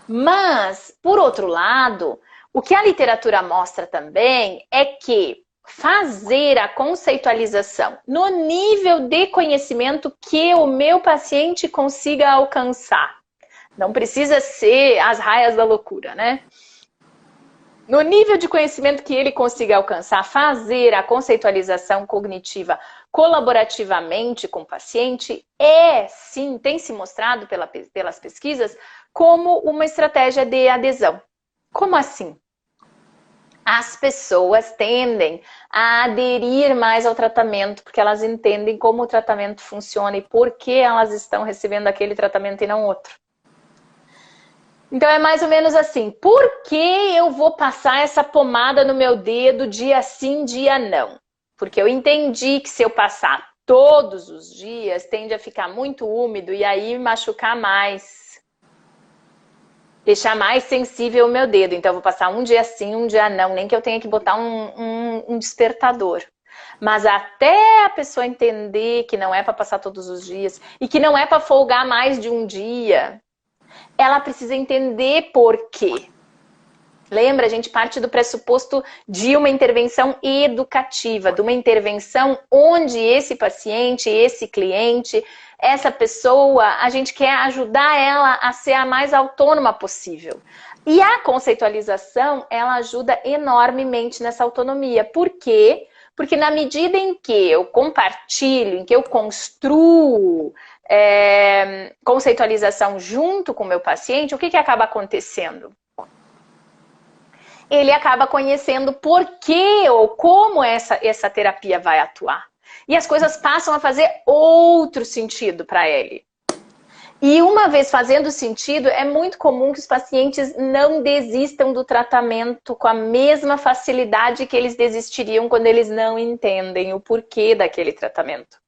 B: Mas, por outro lado, o que a literatura mostra também é que fazer a conceitualização no nível de conhecimento que o meu paciente consiga alcançar. Não precisa ser as raias da loucura, né? No nível de conhecimento que ele consiga alcançar, fazer a conceitualização cognitiva colaborativamente com o paciente sim, tem se mostrado pelas pesquisas como uma estratégia de adesão. Como assim? As pessoas tendem a aderir mais ao tratamento, porque elas entendem como o tratamento funciona e por que elas estão recebendo aquele tratamento e não outro. Então é mais ou menos assim, por que eu vou passar essa pomada no meu dedo dia sim, dia não? Porque eu entendi que se eu passar todos os dias, tende a ficar muito úmido e aí machucar mais. Deixar mais sensível o meu dedo. Então, eu vou passar um dia sim, um dia não. Nem que eu tenha que botar um despertador. Mas até a pessoa entender que não é para passar todos os dias e que não é para folgar mais de um dia, ela precisa entender por quê. Lembra, a gente parte do pressuposto de uma intervenção educativa, de uma intervenção onde esse paciente, esse cliente, essa pessoa, a gente quer ajudar ela a ser a mais autônoma possível. E a conceitualização, ela ajuda enormemente nessa autonomia. Por quê? Porque na medida em que eu compartilho, em que eu construo conceitualização junto com o meu paciente, o que acaba acontecendo? Ele acaba conhecendo por que ou como essa terapia vai atuar. E as coisas passam a fazer outro sentido para ele. E uma vez fazendo sentido, é muito comum que os pacientes não desistam do tratamento com a mesma facilidade que eles desistiriam quando eles não entendem o porquê daquele tratamento.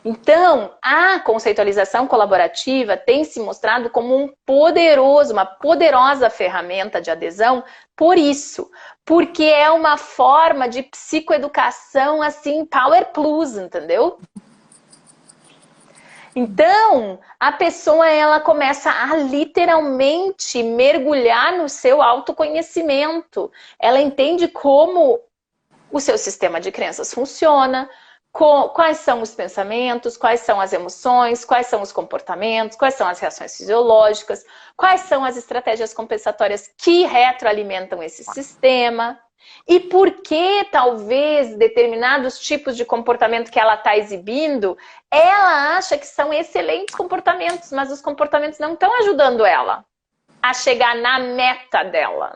B: Então, a conceitualização colaborativa tem se mostrado como uma poderosa ferramenta de adesão por isso. Porque é uma forma de psicoeducação, assim, power plus, entendeu? Então, a pessoa, ela começa a literalmente mergulhar no seu autoconhecimento. Ela entende como o seu sistema de crenças funciona, quais são os pensamentos, quais são as emoções, quais são os comportamentos, quais são as reações fisiológicas, quais são as estratégias compensatórias que retroalimentam esse sistema e por que talvez determinados tipos de comportamento que ela está exibindo, ela acha que são excelentes comportamentos, mas os comportamentos não estão ajudando ela a chegar na meta dela.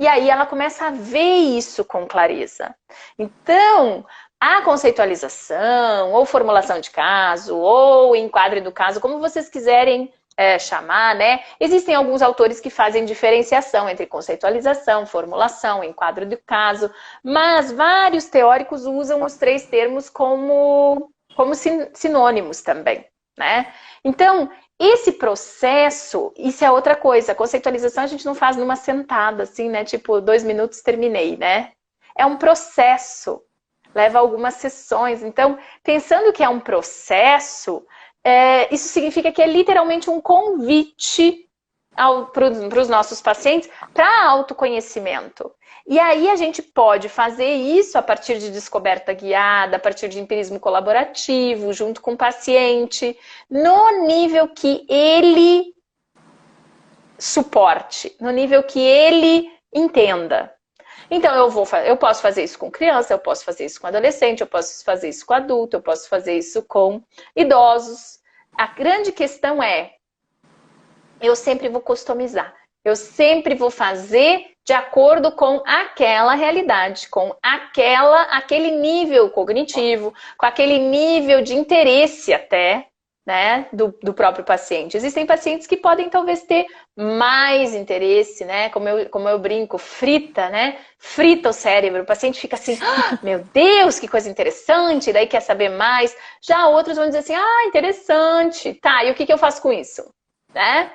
B: E aí ela começa a ver isso com clareza. Então, a conceitualização, ou formulação de caso, ou enquadre do caso, como vocês quiserem chamar, né? Existem alguns autores que fazem diferenciação entre conceitualização, formulação, enquadre do caso, mas vários teóricos usam os três termos como sinônimos também, né? Então, esse processo, isso é outra coisa. A conceitualização a gente não faz numa sentada, assim, né? Tipo, 2 minutos, terminei, né? É um processo. Leva algumas sessões. Então, pensando que é um processo, isso significa que é literalmente um convite para os nossos pacientes para autoconhecimento. E aí a gente pode fazer isso a partir de descoberta guiada, a partir de empirismo colaborativo, junto com o paciente, no nível que ele suporte, no nível que ele entenda. Então eu posso fazer isso com criança, eu posso fazer isso com adolescente, eu posso fazer isso com adulto, eu posso fazer isso com idosos. A grande questão é, eu sempre vou customizar. Eu sempre vou fazer de acordo com aquela realidade, com aquele nível cognitivo, com aquele nível de interesse até, né, do próprio paciente. Existem pacientes que podem talvez ter mais interesse, né, como eu brinco, frita, né, frita o cérebro. O paciente fica assim, meu Deus, que coisa interessante, daí quer saber mais. Já outros vão dizer assim, interessante, tá, e o que eu faço com isso, né?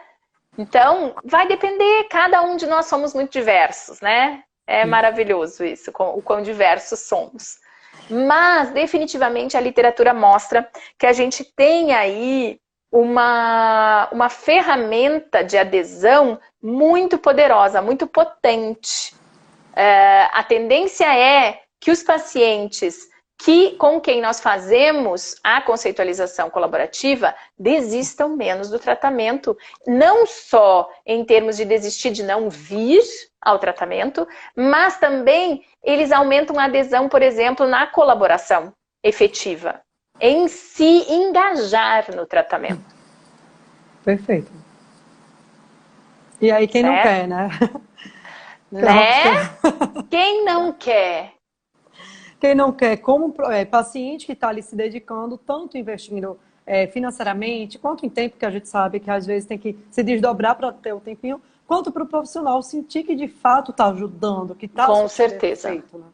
B: Então, vai depender, cada um de nós somos muito diversos, né? É maravilhoso isso, o quão diversos somos. Mas, definitivamente, a literatura mostra que a gente tem aí uma ferramenta de adesão muito poderosa, muito potente. A tendência é que os pacientes com quem nós fazemos a conceitualização colaborativa desistam menos do tratamento, não só em termos de desistir de não vir ao tratamento, mas também eles aumentam a adesão, por exemplo, na colaboração efetiva, em se engajar no tratamento.
A: Perfeito. E aí quem não quer, né?
B: Quem não quer?
A: Quem não quer, como paciente que está ali se dedicando, tanto investindo financeiramente, quanto em tempo, que a gente sabe que às vezes tem que se desdobrar para ter o tempinho, quanto para o profissional sentir que de fato está ajudando, que está
B: com certeza,
A: efeito, né?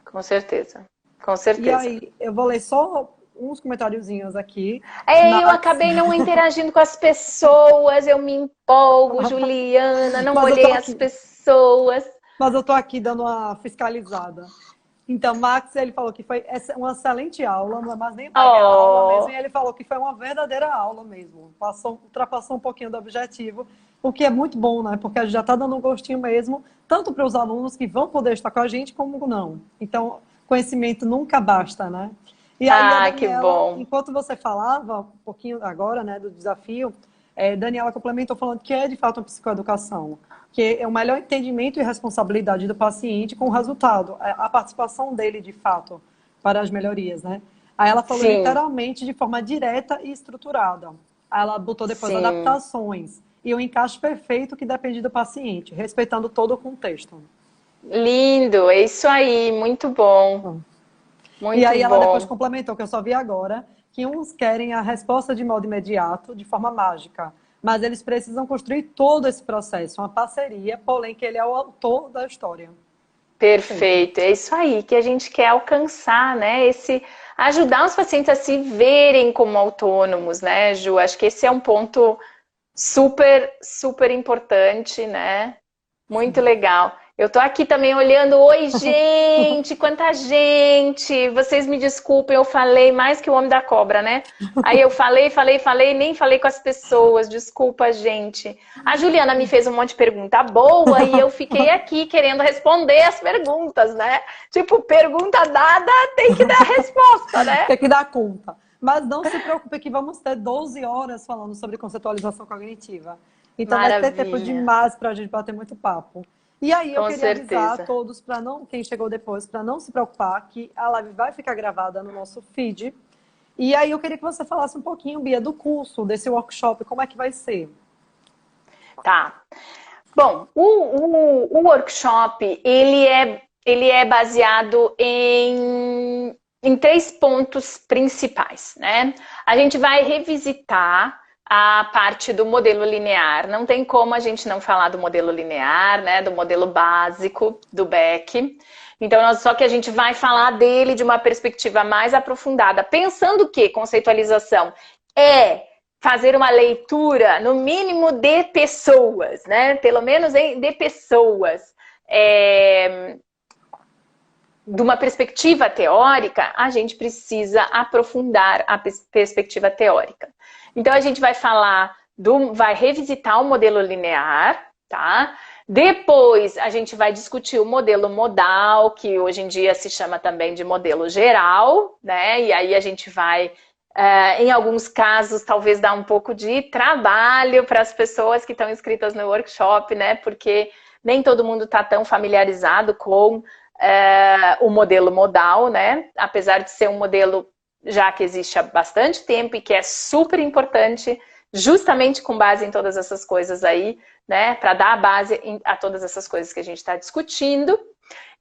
B: Com certeza. Com
A: E
B: certeza.
A: aí, eu vou ler só uns comentáriozinhos aqui.
B: Eu acabei não interagindo com as pessoas, eu me empolgo, Juliana, não
A: Mas eu tô
B: olhei as
A: aqui,
B: pessoas.
A: mas eu tô aqui dando uma fiscalizada. Então, Max, ele falou que foi uma excelente aula, não é mais nem mega aula mesmo, e
B: Oh,
A: ele falou que foi uma verdadeira aula mesmo. Ultrapassou um pouquinho do objetivo, o que é muito bom, né? Porque a gente já está dando um gostinho mesmo, tanto para os alunos que vão poder estar com a gente, como não. Então, conhecimento nunca basta, né? E aí a
B: que
A: Daniela,
B: bom.
A: enquanto você falava, um pouquinho agora, né, do desafio, Daniela complementou falando que é de fato uma psicoeducação, que é o melhor entendimento e responsabilidade do paciente com o resultado, a participação dele de fato para as melhorias, né? Aí ela falou
B: Sim,
A: literalmente de forma direta e estruturada. Aí ela botou depois
B: sim.
A: adaptações e o encaixe perfeito que depende do paciente, respeitando todo o contexto.
B: Lindo, é isso aí, muito bom,
A: E
B: muito
A: aí ela depois
B: bom.
A: complementou, que eu só vi agora, que uns querem a resposta de modo imediato, de forma mágica, mas eles precisam construir todo esse processo, uma parceria, porém que ele é o autor da história. Perfeito.
B: Perfeito, é isso aí que a gente quer alcançar, né? Esse ajudar os pacientes a se verem como autônomos, né, Ju? Acho que esse é um ponto super, super importante, né? Muito
A: Sim.
B: legal. Eu tô aqui também olhando. Oi, gente, quanta gente! Vocês me desculpem, eu falei mais que o homem da cobra, né? Aí eu falei, nem falei com as pessoas. Desculpa, gente. A Juliana me fez um monte de pergunta boa e eu fiquei aqui querendo responder as perguntas, né? Tipo, pergunta dada, tem que dar resposta, né?
A: Tem que dar conta. Mas não se preocupe que vamos ter 12 horas falando sobre conceitualização cognitiva. Então vai ter tempo
B: Maravilha,
A: demais para a gente bater muito papo. E aí eu
B: com
A: queria avisar a
B: certeza.
A: todos, para não, quem chegou depois, para não se preocupar, que a live vai ficar gravada no nosso feed. E aí eu queria que você falasse um pouquinho, Bia, do curso, desse workshop, como é que vai ser?
B: Tá. Bom, o workshop, ele é baseado em três pontos principais, né? A gente vai revisitar a parte do modelo linear. Não tem como a gente não falar do modelo linear, né? Do modelo básico do Beck. Então, só que a gente vai falar dele de uma perspectiva mais aprofundada, pensando que conceitualização é fazer uma leitura, no mínimo, de pessoas, né? Pelo menos de pessoas. De uma perspectiva teórica, a gente precisa aprofundar a perspectiva teórica. Então, a gente vai falar, vai revisitar o modelo linear, tá? Depois, a gente vai discutir o modelo modal, que hoje em dia se chama também de modelo geral, né? E aí a gente vai em alguns casos, talvez dar um pouco de trabalho para as pessoas que estão inscritas no workshop, né? Porque nem todo mundo está tão familiarizado com o modelo modal, né? Apesar de ser um modelo já que existe há bastante tempo e que é super importante, justamente com base em todas essas coisas aí, né? Para dar a base a todas essas coisas que a gente está discutindo.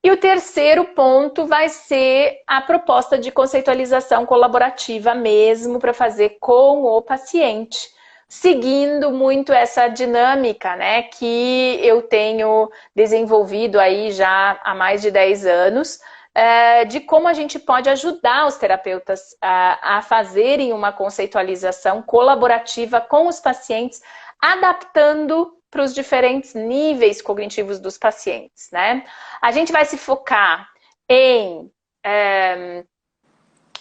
B: E o terceiro ponto vai ser a proposta de conceitualização colaborativa mesmo para fazer com o paciente, seguindo muito essa dinâmica, né, que eu tenho desenvolvido aí já há mais de 10 anos, de como a gente pode ajudar os terapeutas a fazerem uma conceitualização colaborativa com os pacientes, adaptando para os diferentes níveis cognitivos dos pacientes, né? A gente vai se focar em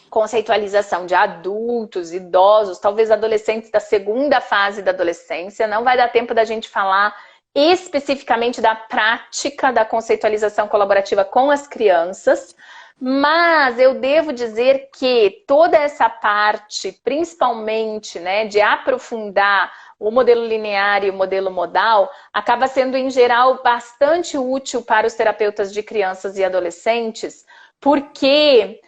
B: conceitualização de adultos, idosos, talvez adolescentes da segunda fase da adolescência. Não vai dar tempo da gente falar especificamente da prática da conceitualização colaborativa com as crianças, mas eu devo dizer que toda essa parte, principalmente, né, de aprofundar o modelo linear e o modelo modal, acaba sendo, em geral, bastante útil para os terapeutas de crianças e adolescentes, porque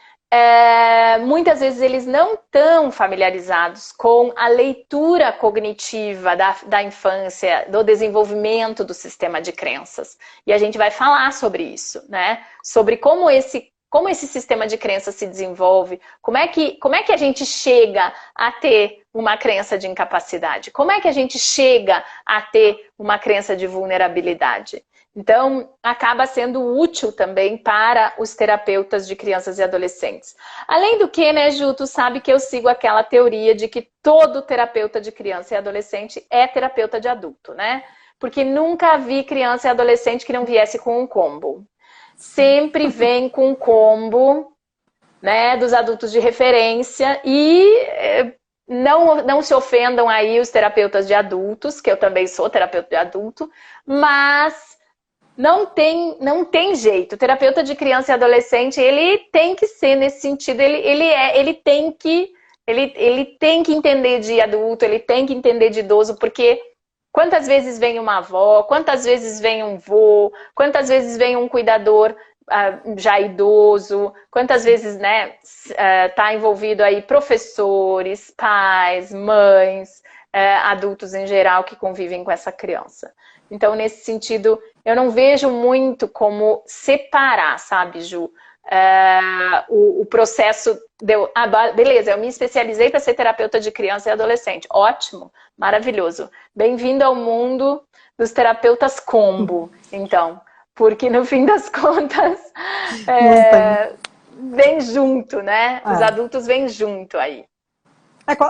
B: muitas vezes eles não estão familiarizados com a leitura cognitiva da infância, do desenvolvimento do sistema de crenças. E a gente vai falar sobre isso, né? Sobre como esse como esse sistema de crença se desenvolve, como é que a gente chega a ter uma crença de incapacidade, como é que a gente chega a ter uma crença de vulnerabilidade. Então, acaba sendo útil também para os terapeutas de crianças e adolescentes. Além do que, né, Ju, tu sabe que eu sigo aquela teoria de que todo terapeuta de criança e adolescente é terapeuta de adulto, né? Porque nunca vi criança e adolescente que não viesse com um combo. Sempre vem com um combo, né, dos adultos de referência e não se ofendam aí os terapeutas de adultos, que eu também sou terapeuta de adulto, mas não tem jeito. O terapeuta de criança e adolescente, ele tem que ser nesse sentido, ele tem que entender de adulto, ele tem que entender de idoso, porque quantas vezes vem uma avó, quantas vezes vem um vô, quantas vezes vem um cuidador já idoso, quantas vezes, né, tá envolvido aí professores, pais, mães, adultos em geral que convivem com essa criança. Então, nesse sentido, eu não vejo muito como separar, sabe, Ju? O processo deu... beleza, eu me especializei para ser terapeuta de criança e adolescente. Ótimo, maravilhoso. Bem-vindo ao mundo dos terapeutas combo, então. Porque, no fim das contas, vem junto, né? Os adultos vêm junto aí.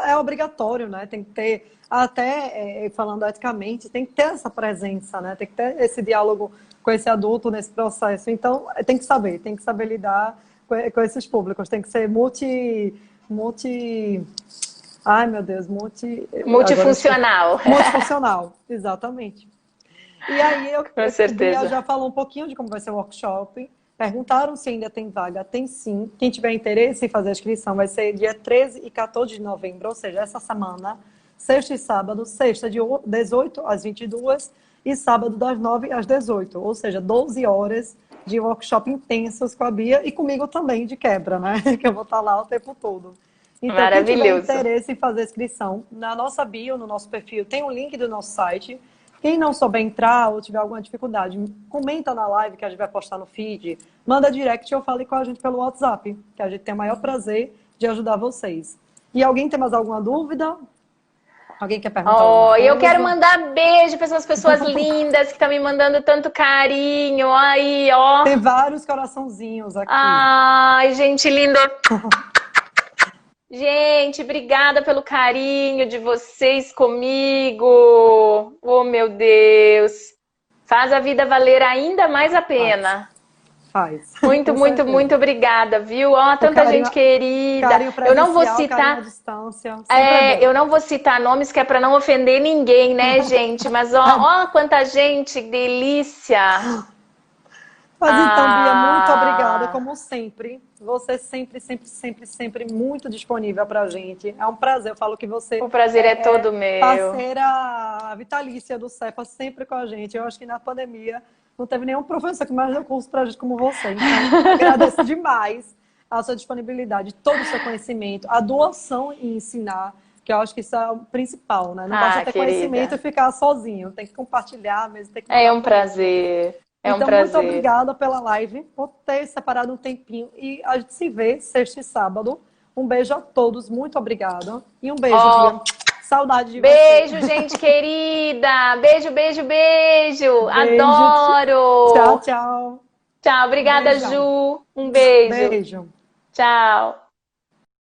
A: É obrigatório, né? Tem que ter, até falando eticamente, tem que ter essa presença, né? Tem que ter esse diálogo com esse adulto nesse processo. Então, tem que saber lidar com esses públicos. Tem que ser ai, meu Deus,
B: multifuncional.
A: Multifuncional, exatamente. E aí,
B: com certeza.
A: Já falou um pouquinho de como vai ser o workshop. Perguntaram se ainda tem vaga. Tem sim. Quem tiver interesse em fazer a inscrição vai ser dia 13 e 14 de novembro, ou seja, essa semana, sexta e sábado, sexta de 18 às 22 e sábado das 9 às 18, ou seja, 12 horas de workshop intensos com a Bia e comigo também, de quebra, né? Que eu vou estar lá o tempo todo. Então,
B: maravilhoso.
A: quem tiver interesse em fazer a inscrição, na nossa bio, no nosso perfil, tem um link do nosso site. Quem não souber entrar ou tiver alguma dificuldade, comenta na live que a gente vai postar no feed, manda direct ou fale com a gente pelo WhatsApp, que a gente tem o maior prazer de ajudar vocês. E alguém tem mais alguma dúvida? Alguém quer perguntar alguma coisa?
B: Eu quero mandar beijo para essas pessoas lindas que estão me mandando tanto carinho. Aí, ó.
A: Tem vários coraçãozinhos aqui.
B: Ai, gente linda. Gente, obrigada pelo carinho de vocês comigo. Oh, meu Deus. Faz a vida valer ainda mais a pena.
A: Faz.
B: Muito obrigada, viu? Ó, tanta gente querida. Eu não vou citar eu não vou citar nomes que é para não ofender ninguém, né, gente? Mas ó, quanta gente, que delícia.
A: Mas então, Bia, muito obrigada, como sempre. Você sempre muito disponível pra gente. É um prazer, eu falo que você...
B: O prazer é todo meu.
A: Parceira vitalícia do Cepa, sempre com a gente. Eu acho que na pandemia não teve nenhum professor que mais deu curso pra gente como você. Então, agradeço demais a sua disponibilidade, todo o seu conhecimento, a doação em ensinar, que eu acho que isso é o principal, né? Não basta ter conhecimento e ficar sozinho. Tem que compartilhar mesmo. Tem que
B: é um prazer.
A: Então, muito obrigada pela live, por ter separado um tempinho. E a gente se vê sexta e sábado. Um beijo a todos, muito obrigada. E um beijo, Bia. Saudade de você.
B: Beijo, gente querida. Beijo. Adoro.
A: Tchau.
B: Tchau, obrigada, Ju. Um beijo.
A: Beijo.
B: Tchau.